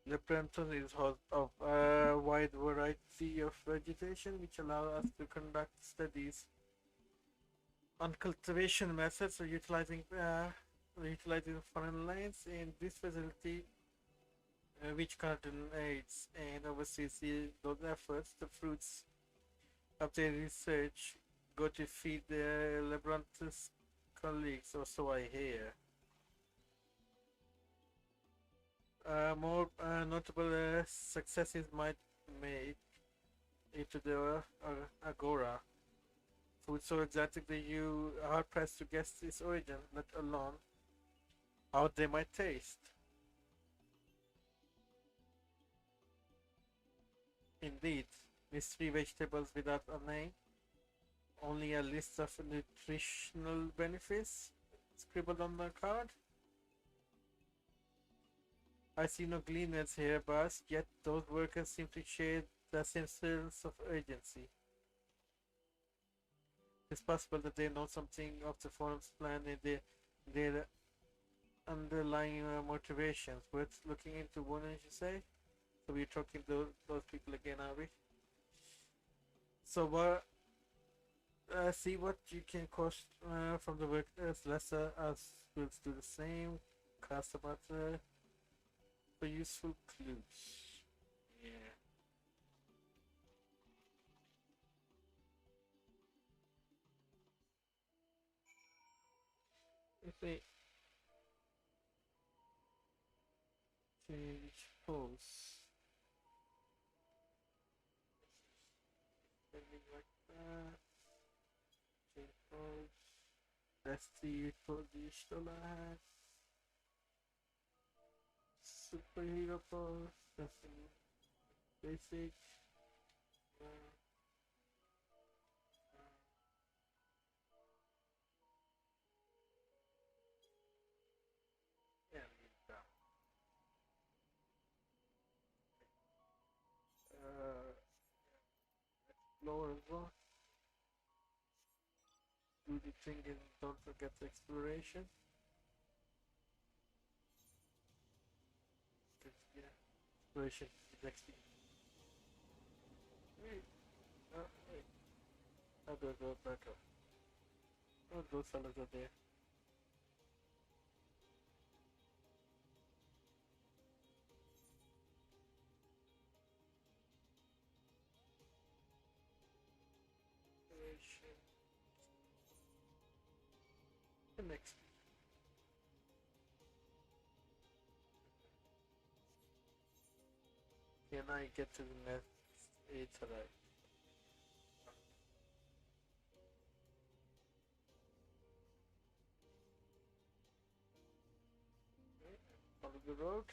Labyrinthos is host of a wide variety of vegetation which allow us to conduct studies on cultivation methods or utilizing foreign lands. In this facility, which coordinates and oversees those efforts, the fruits of their research go to feed the Labyrinthos colleagues, or so I hear. More notable successes might make it to the Agora. Food so exotic that you are hard pressed to guess its origin, let alone how they might taste. Indeed, mystery vegetables without a name, only a list of nutritional benefits scribbled on the card. I see no gleaners here, boss, yet those workers seem to share the same sense of urgency. It's possible that they know something of the forum's plan and their underlying motivations. Worth looking into, wouldn't you say? So we're talking those people again, are we? So see what you can cost from the workers. Lesser as will do the same. Cast about for useful clues. Yeah. If they change pose, something like that. Change pose. That's the positional hat. Superhero pose. That's the basic. Uh, yeah, leave that. Explore as well. Do the thing and don't forget the exploration. Yeah, exploration is next thing. Wait, wait. How do I go back up? Oh, those fellas are there. Exploration. The next. Can I get to the next 8 right? Follow the road.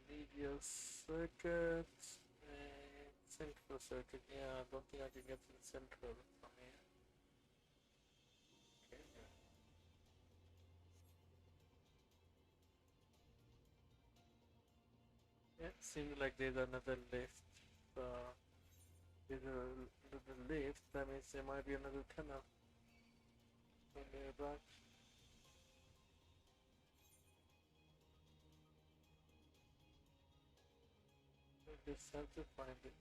Medial circuit and central circuit. Yeah, I don't think I can get to the central from here. Okay. Yeah, seems like there's another lift. There's another lift. That means there might be another tunnel from nearby. I just have to find it.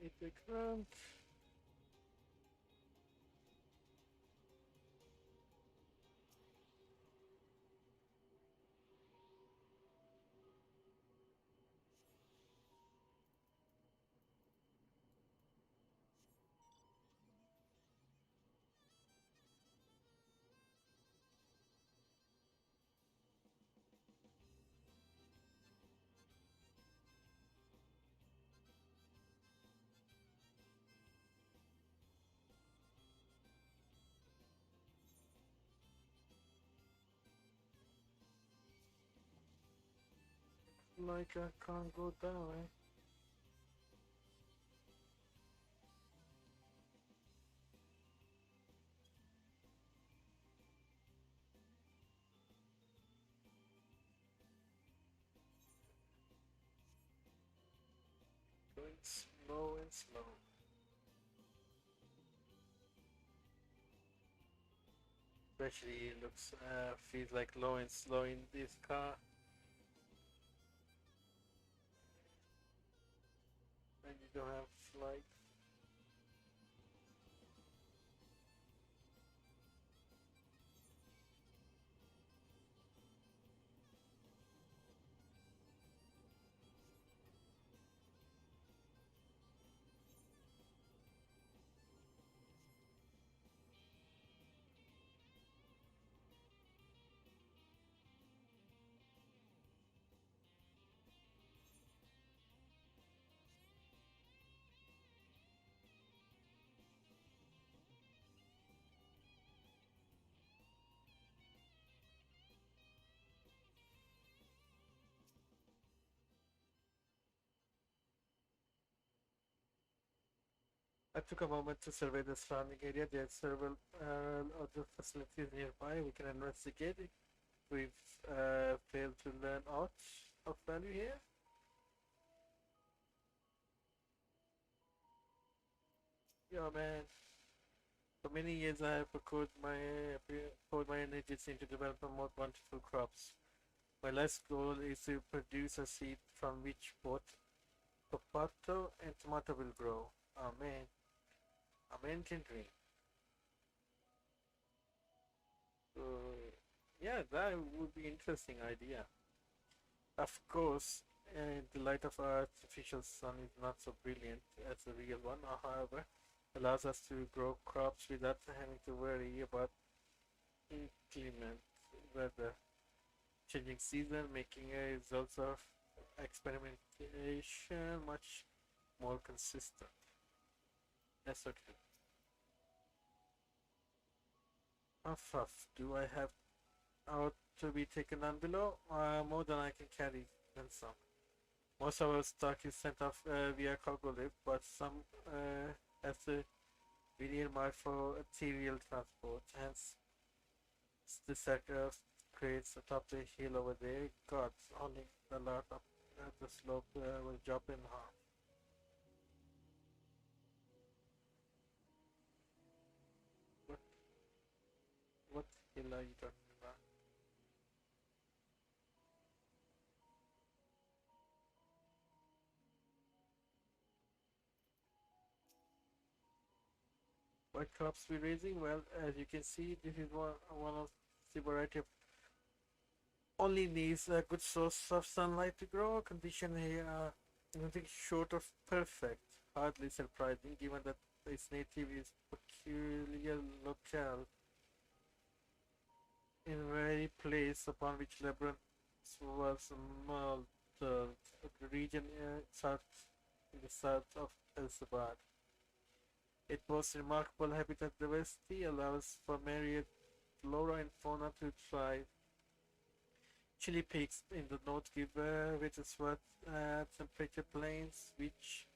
Epic round. Like I can't go down, eh? Going slow and slow. Especially it looks, feels like low and slow in this car. And you don't have flight. I took a moment to survey the surrounding area. There are several other facilities nearby. We can investigate if we've failed to learn aught of value here. Yeah, man. For many years, I have poured my energies into developing more bountiful crops. My last goal is to produce a seed from which both potato and tomato will grow. Amen. Amen can dream. So, yeah, that would be interesting idea. Of course, the light of our artificial sun is not so brilliant as the real one, however, allows us to grow crops without having to worry about inclement weather, changing season, making results of experimentation much more consistent. That's so true. Huff, do I have out to be taken down below? More than I can carry, then some. Most of our stock is sent off via cargo lift, but some has to be earmarked for arterial transport. Hence, the sector of crates atop the hill over there. God, only the lot up the slope will drop in half. But skill are you talking about? What crops we raising? Well, as you can see, this is one of the variety of only needs a good source of sunlight to grow. Condition here are nothing short of perfect. Hardly surprising, given that its native is peculiar locale in very place upon which Labyrinthos was modeled, the region in the south of Elzabad. It boasts remarkable habitat diversity, allows for myriad flora and fauna to thrive. Chilly peaks in the north give way to what temperature plains, which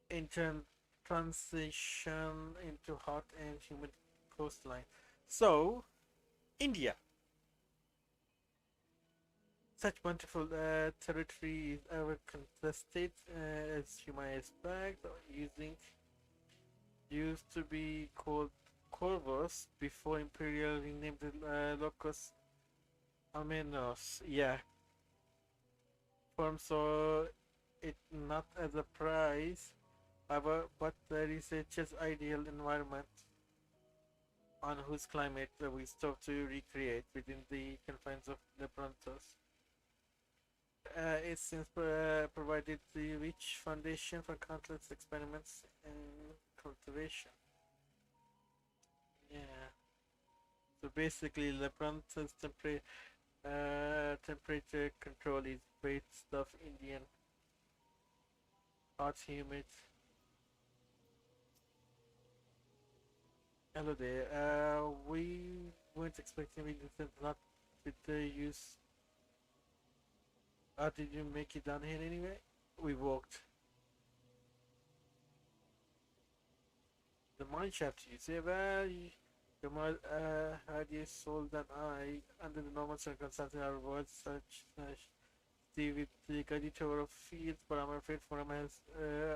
in turn transition into hot and humid coastline. So, India. Such bountiful territory is ever contested, as you might expect, used to be called Corvus before Imperial renamed Locus Amenos. Yeah, firms saw it not as a prize, however, but the researcher's ideal environment on whose climate we stove to recreate within the confines of Labyrinthos. It since provided the rich foundation for countless experiments in cultivation. Yeah. So basically, Labyrinthos temperature control is based off Indian hot, humid. Hello there. We weren't expecting it not with the use. Did you make it down here anyway? We walked. The mine shaft, you say? Well, you're more hardier soul than I. Under the normal circumstances, our words such as the with the gaudy tower of fields, but I'm afraid for him has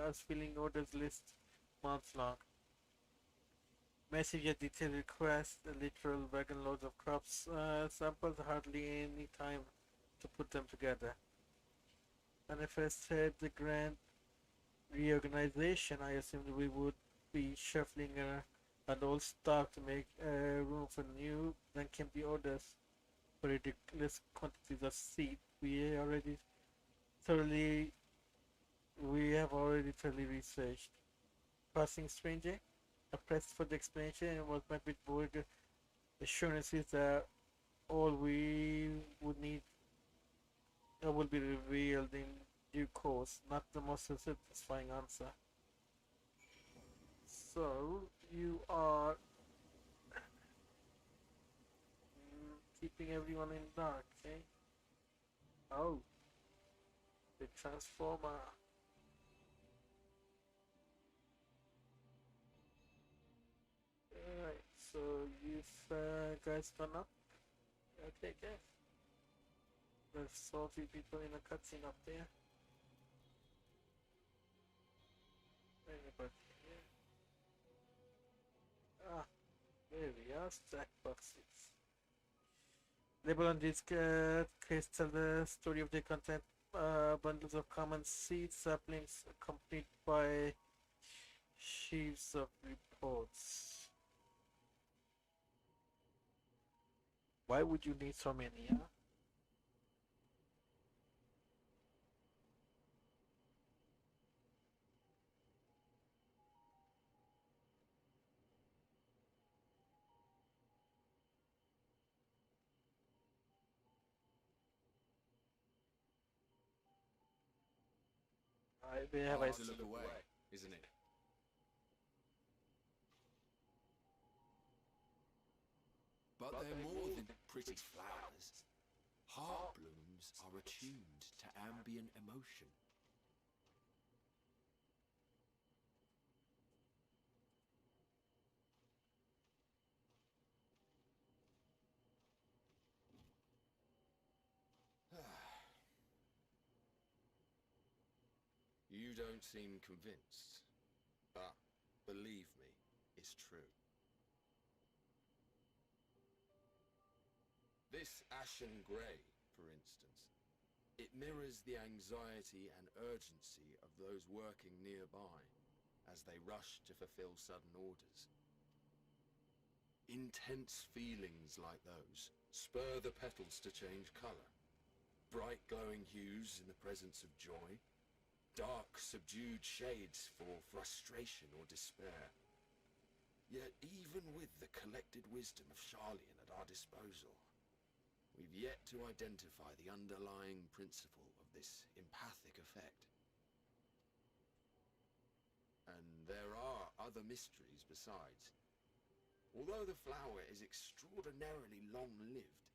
us filling orders list months long. Massive yet detailed requests, literal wagon loads of crops, samples, hardly any time to put them together. When I first heard the grand reorganization, I assumed we would be shuffling an old stock to make room for new. Then came the orders for ridiculous quantities of seed. Thoroughly, we have already thoroughly researched. Passing stranger, pressed for the explanation, and was met with bold assurances that all we would need will be revealed in due course, not the most satisfying answer. So, you are keeping everyone in dark, eh? Oh, the transformer. Alright, so you've guys gone up? Okay, guys. There's salty people in a cutscene up there. Anybody here? Ah, there we are, stack boxes. Label on this case tell the story of the content bundles of common seeds, saplings accompanied by sheaves of reports. Why would you need so many, huh? Have I Hard to look away, isn't it? But they're more than pretty flowers. Heart blooms are attuned to ambient emotion. You don't seem convinced, but believe me, it's true. This ashen grey, for instance, it mirrors the anxiety and urgency of those working nearby as they rush to fulfill sudden orders. Intense feelings like those spur the petals to change colour. Bright glowing hues in the presence of joy, dark subdued shades for frustration or despair. Yet even with the collected wisdom of Sharlyan at our disposal, we've yet to identify the underlying principle of this empathic effect. And there are other mysteries besides. Although the flower is extraordinarily long-lived,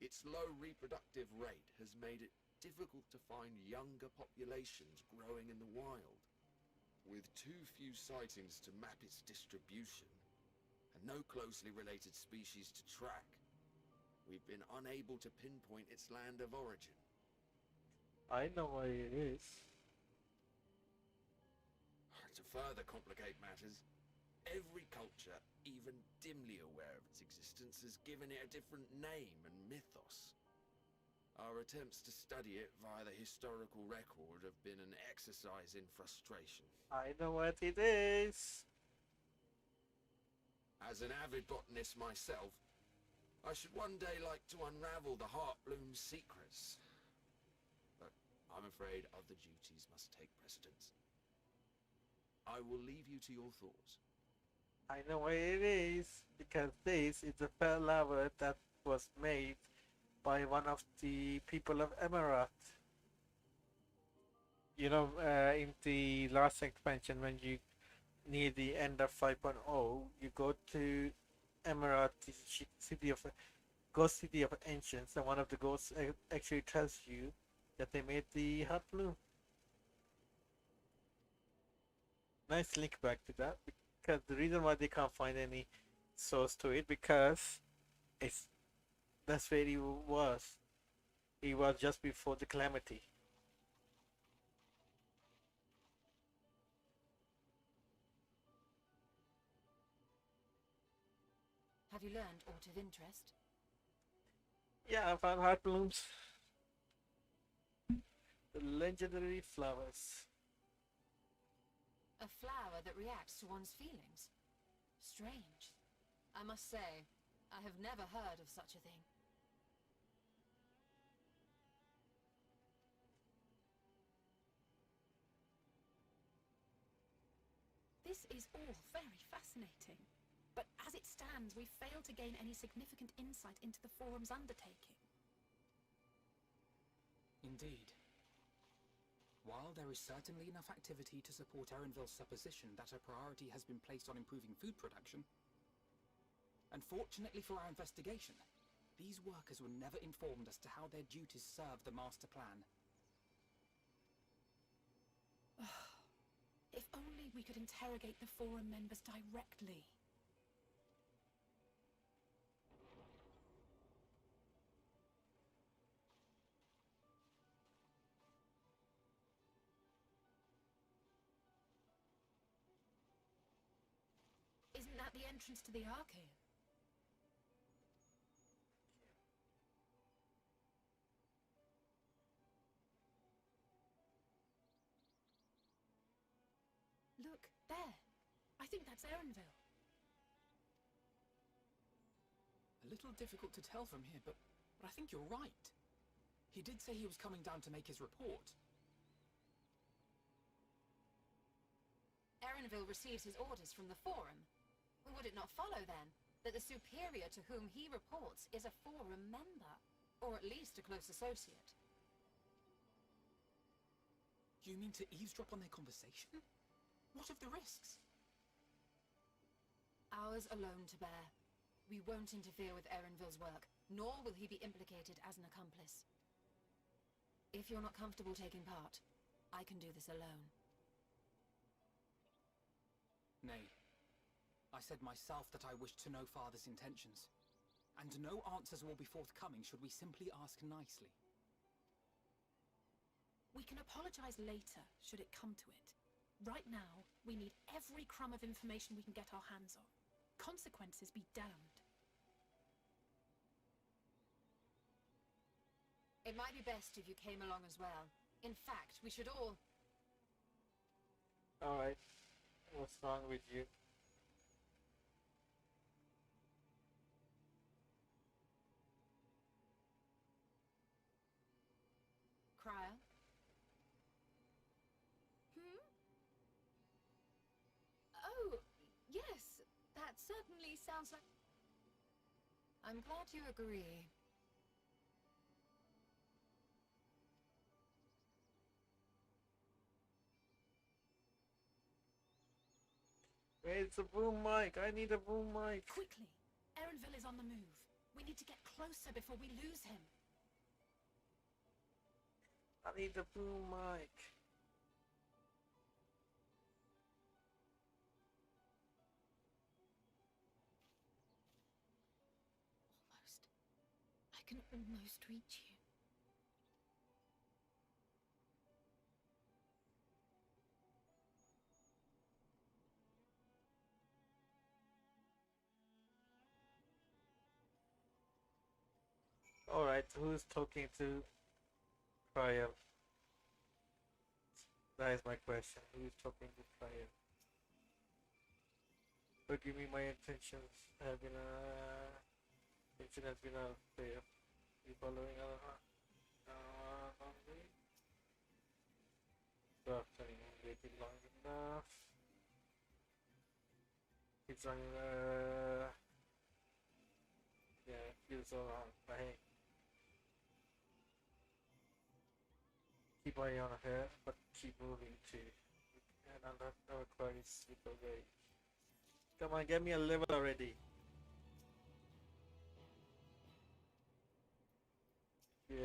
its low reproductive rate has made it difficult to find younger populations growing in the wild. With too few sightings to map its distribution, and no closely related species to track, we've been unable to pinpoint its land of origin. I know what it is. To further complicate matters, every culture, even dimly aware of its existence, has given it a different name and mythos. Our attempts to study it via the historical record have been an exercise in frustration. I know what it is. As an avid botanist myself, I should one day like to unravel the Heartbloom's secrets. But I'm afraid other duties must take precedence. I will leave you to your thoughts. I know what it is, because this is the flower that was made by one of the people of Emerald. You know, in the last expansion, when you near the end of 5.0, you go to Emerald, the city of ghost city of ancients, and one of the ghosts actually tells you that they made the heart blue. Nice link back to that, because the reason why they can't find any source to it, because that's where he was. He was just before the calamity. Have you learned aught of interest? Yeah, I found heart blooms. The legendary flowers. A flower that reacts to one's feelings. Strange. I must say, I have never heard of such a thing. This is all very fascinating. But as it stands, we fail to gain any significant insight into the Forum's undertaking. Indeed. While there is certainly enough activity to support Erenville's supposition that a priority has been placed on improving food production, unfortunately for our investigation, these workers were never informed as to how their duties serve the master plan. If only we could interrogate the Forum members directly. Isn't that the entrance to the arcade? Look, there. I think that's Erenville. A little difficult to tell from here, but I think you're right. He did say he was coming down to make his report. Erenville receives his orders from the Forum. Would it not follow, then, that the superior to whom he reports is a Forum member, or at least a close associate? You mean to eavesdrop on their conversation? What of the risks? Ours alone to bear. We won't interfere with Erenville's work, nor will he be implicated as an accomplice. If you're not comfortable taking part, I can do this alone. Nay. I said myself that I wished to know Father's intentions, and no answers will be forthcoming should we simply ask nicely. We can apologize later, should it come to it. Right now, we need every crumb of information we can get our hands on. Consequences be damned. It might be best if you came along as well. In fact, we should all... Alright. What's wrong with you? Crier? Oh, yes. That certainly sounds like... I'm glad you agree. It's a boom mic. I need a boom mic. Quickly! Erenville is on the move. We need to get closer before we lose him. I need a boom mic. Almost. I can almost reach you. Alright, who's talking to Priam? That is my question. Who's talking to Priam? Forgive me, my intentions have been intention has been fair. You following on me? After waiting long enough. It's on yeah, feels so wrong. But hey. Keep eye on her, but keep moving too. And I'm not quite slip away. Come on, get me a level already. Yeah.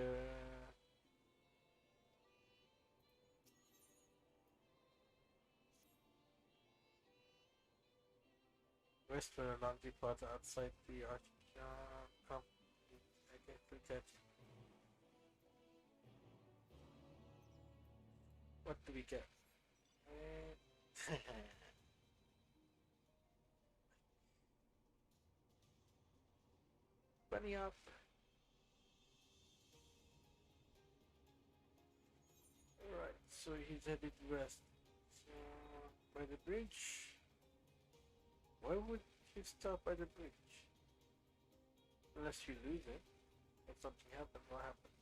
Restaurant laundry part outside the arch. Come. I can still catch it. What do we get? Bunny up. Alright, so he's headed west. So, by the bridge. Why would you stop by the bridge? Unless you lose it. If something happened, what happened?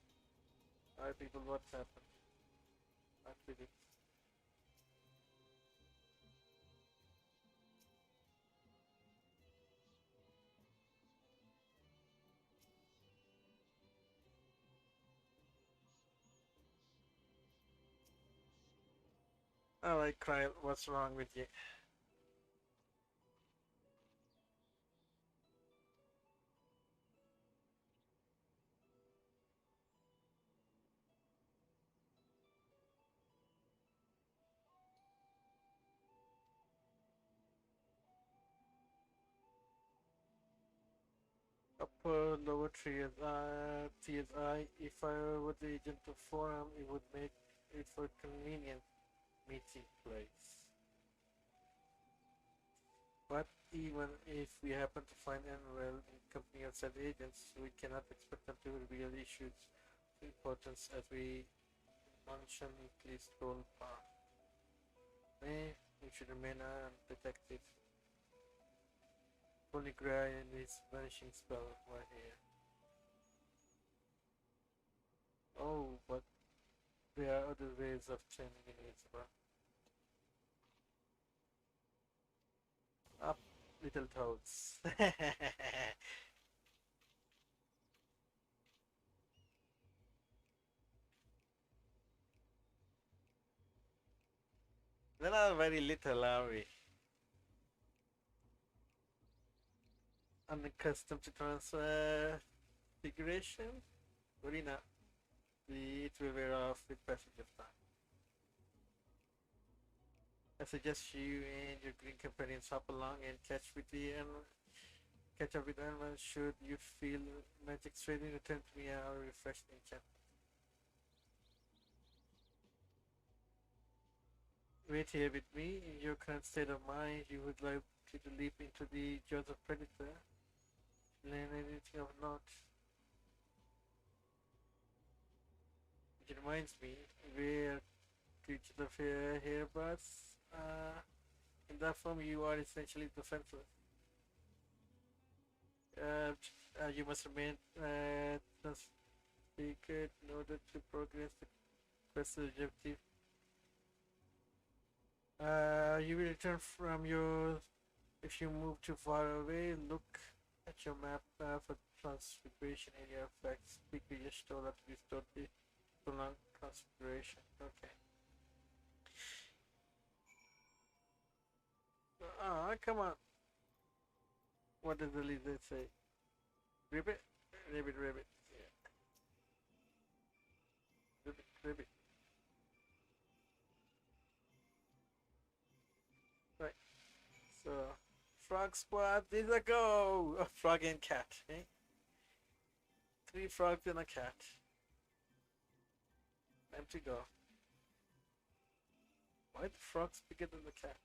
Alright people, what's happened? Not really. Alright, Kyle, what's wrong with you? Upper, lower TSI. If I were the agent of Forum, it would make it for convenient meeting place. But even if we happen to find Enwell in company of said agents, we cannot expect them to reveal issues of importance as we nonchalantly stroll past. We should remain undetected. Only Gray and his vanishing spell were here. Oh, but there are other ways of turning invisible. Up, little toads. They are very little, are we? Unaccustomed to transfiguration? Urina. It will wear off with passage of time. I suggest you and your green companions hop along and catch up with anyone should you feel magic straining. Return to me or refresh the enchantment. Wait here with me. In your current state of mind, you would like to leap into the jaws of predator. Learn anything of note. It reminds me, where creature of Herberts, in that form you are essentially defenseless. You must remain secret in order to progress the quest objective. You will return from your... If you move too far away, look at your map for transfiguration area effects. Quickly restore that to restore the prolonged transfiguration. Okay. Ah, come on. What does the lizard say? Ribbit? Ribbit, ribbit. Yeah. Ribbit, ribbit. Right. So, frog squad, these a go! A frog and cat, eh? 3 frogs and a cat. Time to go. Why the frog's bigger than the cat?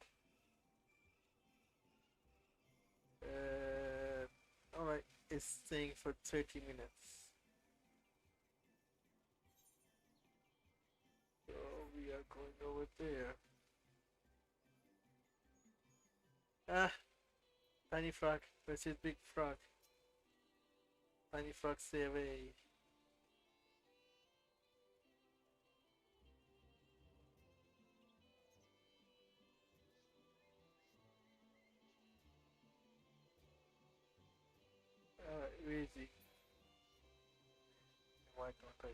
Alright, it's staying for 30 minutes. So we are going over there. Ah! Tiny frog versus big frog. Tiny frog stay away. Where is he? Why don't I see?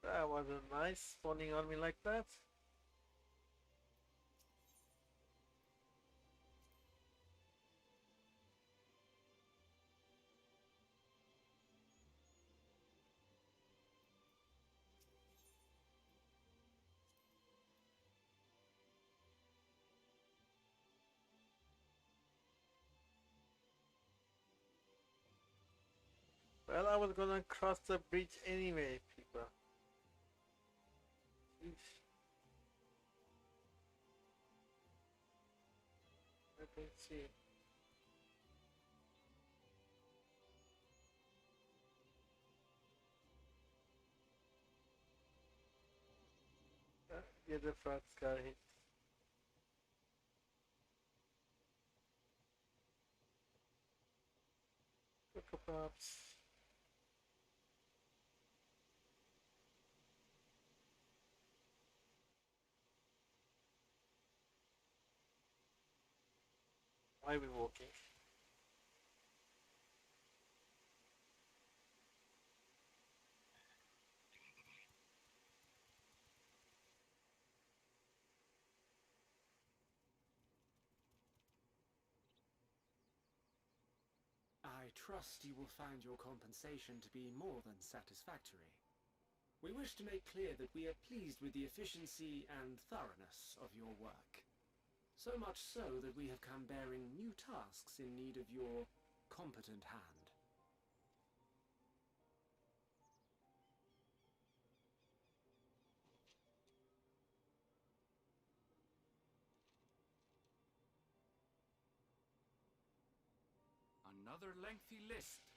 That wasn't nice, spawning on me like that. Well, I was gonna cross the bridge anyway, people. Jeez. Let me see. The other frogs got hit. Cocoa Pops. Why are we walking? I trust you will find your compensation to be more than satisfactory. We wish to make clear that we are pleased with the efficiency and thoroughness of your work. So much so that we have come bearing new tasks in need of your competent hand. Another lengthy list.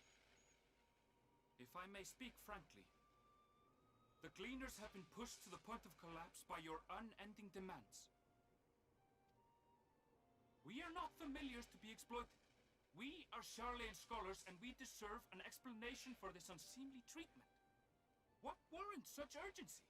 If I may speak frankly, the Gleaners have been pushed to the point of collapse by your unending demands. We are not familiars to be exploited. We are Sharlayan scholars, and we deserve an explanation for this unseemly treatment. What warrants such urgency?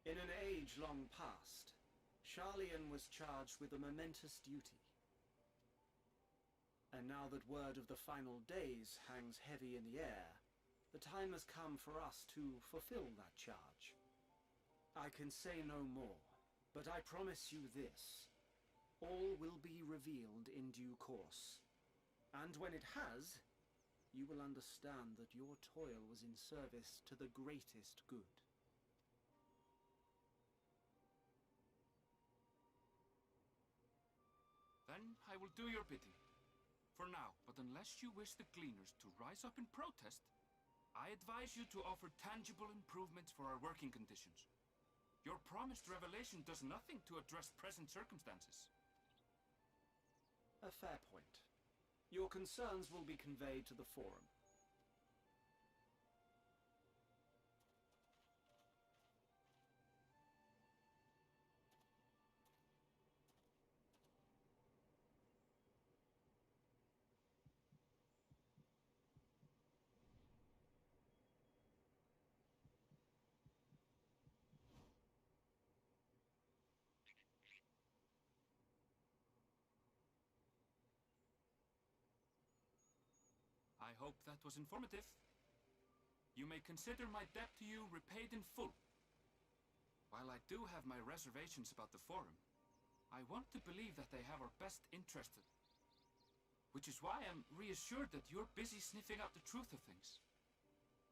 In an age long past, Sharlyan was charged with a momentous duty. And now that word of the final days hangs heavy in the air, the time has come for us to fulfill that charge. I can say no more, but I promise you this. All will be revealed in due course. And when it has, you will understand that your toil was in service to the greatest good. Then I will do your bidding. For now, but unless you wish the Gleaners to rise up in protest, I advise you to offer tangible improvements for our working conditions. Your promised revelation does nothing to address present circumstances. A fair point. Your concerns will be conveyed to the Forum. I hope that was informative. You may consider my debt to you repaid in full. While I do have my reservations about the Forum, I want to believe that they have our best interest, which is why I'm reassured that you're busy sniffing out the truth of things.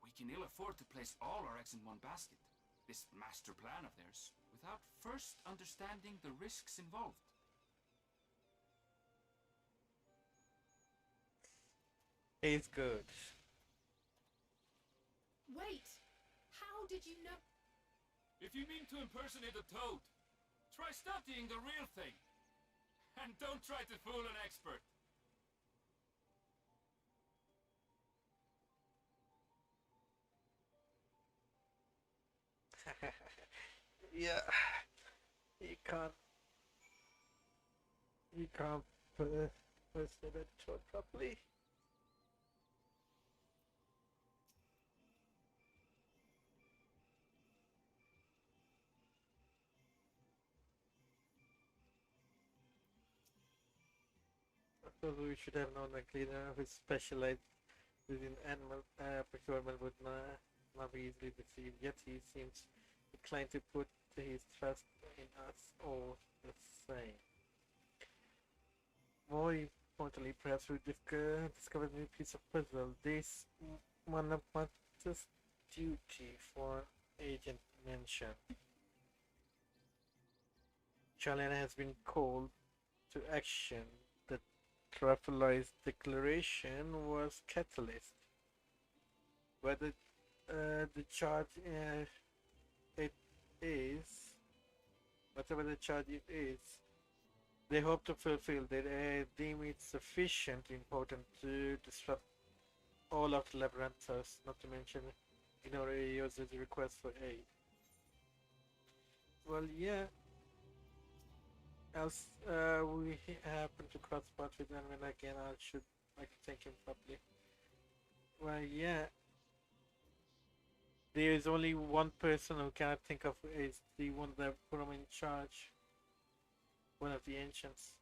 We can ill afford to place all our eggs in one basket, this master plan of theirs, without first understanding the risks involved. He's good. Wait! How did you know? If you mean to impersonate a toad, try studying the real thing. And don't try to fool an expert. Yeah, you can't person it properly. So we should have known a cleaner who specialized within animal procurement would not be easily deceived, yet he seems inclined to put his trust in us all the same. More importantly, perhaps we discovered a new piece of puzzle. This one of Martha's duty for Agent mentioned. Sharlyan has been called to action. The Truffleized declaration was catalyst. Whether the charge it is, whatever the charge it is, they hope to fulfill. They deem it sufficiently important to disrupt all of the Labyrinthos, not to mention ignore a user's request for aid. Well, yeah. Else, we happen to cross paths with them, and again, I can thank him properly. Well, yeah. There is only one person who cannot think of is the one that put him in charge. One of the ancients.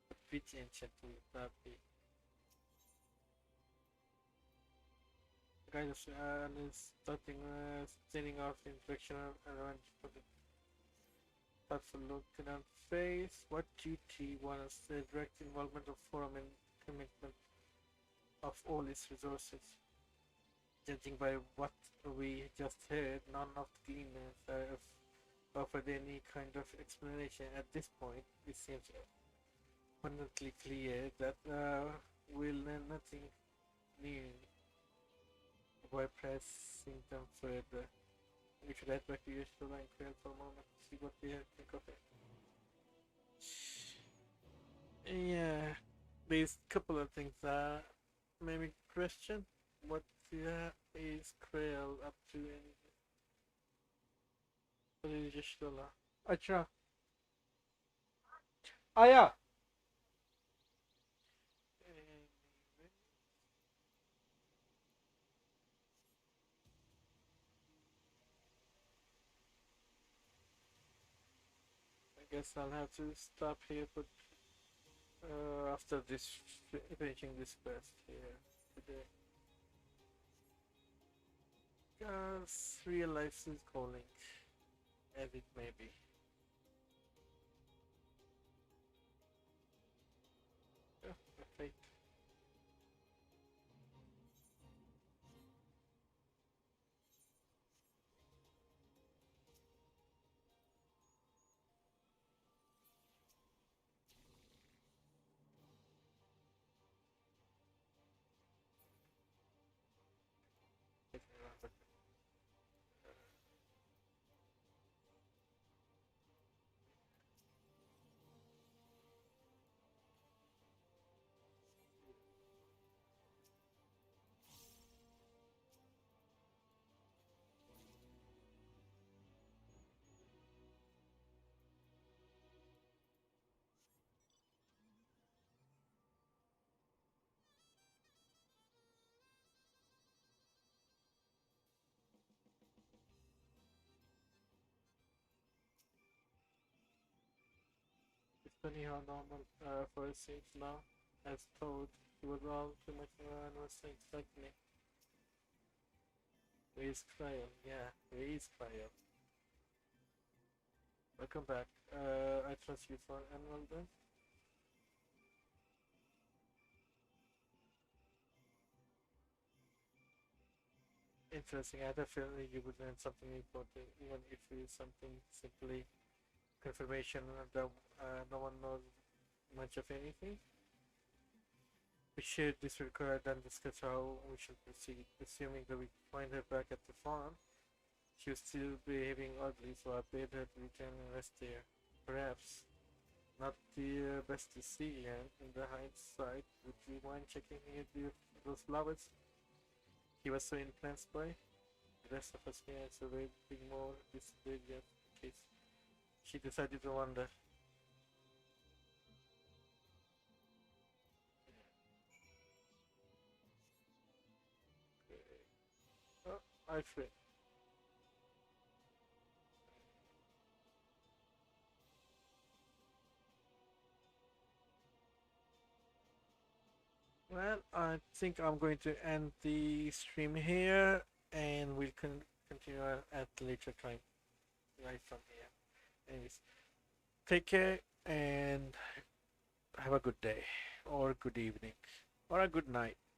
But which ancient would that be? The guy is starting off the infection around for the that's a Lieutenant Face. What duty was the direct involvement of Forum and commitment of all its resources? Judging by what we just heard, none of the Gleaners have offered any kind of explanation at this point. It seems abundantly clear that we'll learn nothing new by pressing them further. We should head back to your storyline for a moment to see what they think of it. Yeah, there's a couple of things that made me question what is Krail up to anything. What is your storyline? Acha. Ah, yeah. I guess I'll have to stop here, but after this finishing this quest here today, because real life is calling, as it may be. Yeah, fate. funny how normal for it seems now. As told, he was all too much and was expecting it. Where is Cryo? Yeah, where is Cryo? Welcome back. I trust you for annual then. Interesting. I had a feeling you would learn something important, even if it is something simply confirmation that no one knows much of anything. We should disregard and discuss how we should proceed, assuming that we find her back at the farm. She was still behaving oddly, so I bade her to return and rest there. Perhaps not the best decision in the hindsight. Would you mind checking here those flowers? He was so influenced by the rest of us here, so we're being more displayed yet in case she decided to wander. Oh, I free. Well, I think I'm going to end the stream here, and we'll continue at a later time, right from here. Anyways, take care and have a good day, or good evening, or a good night.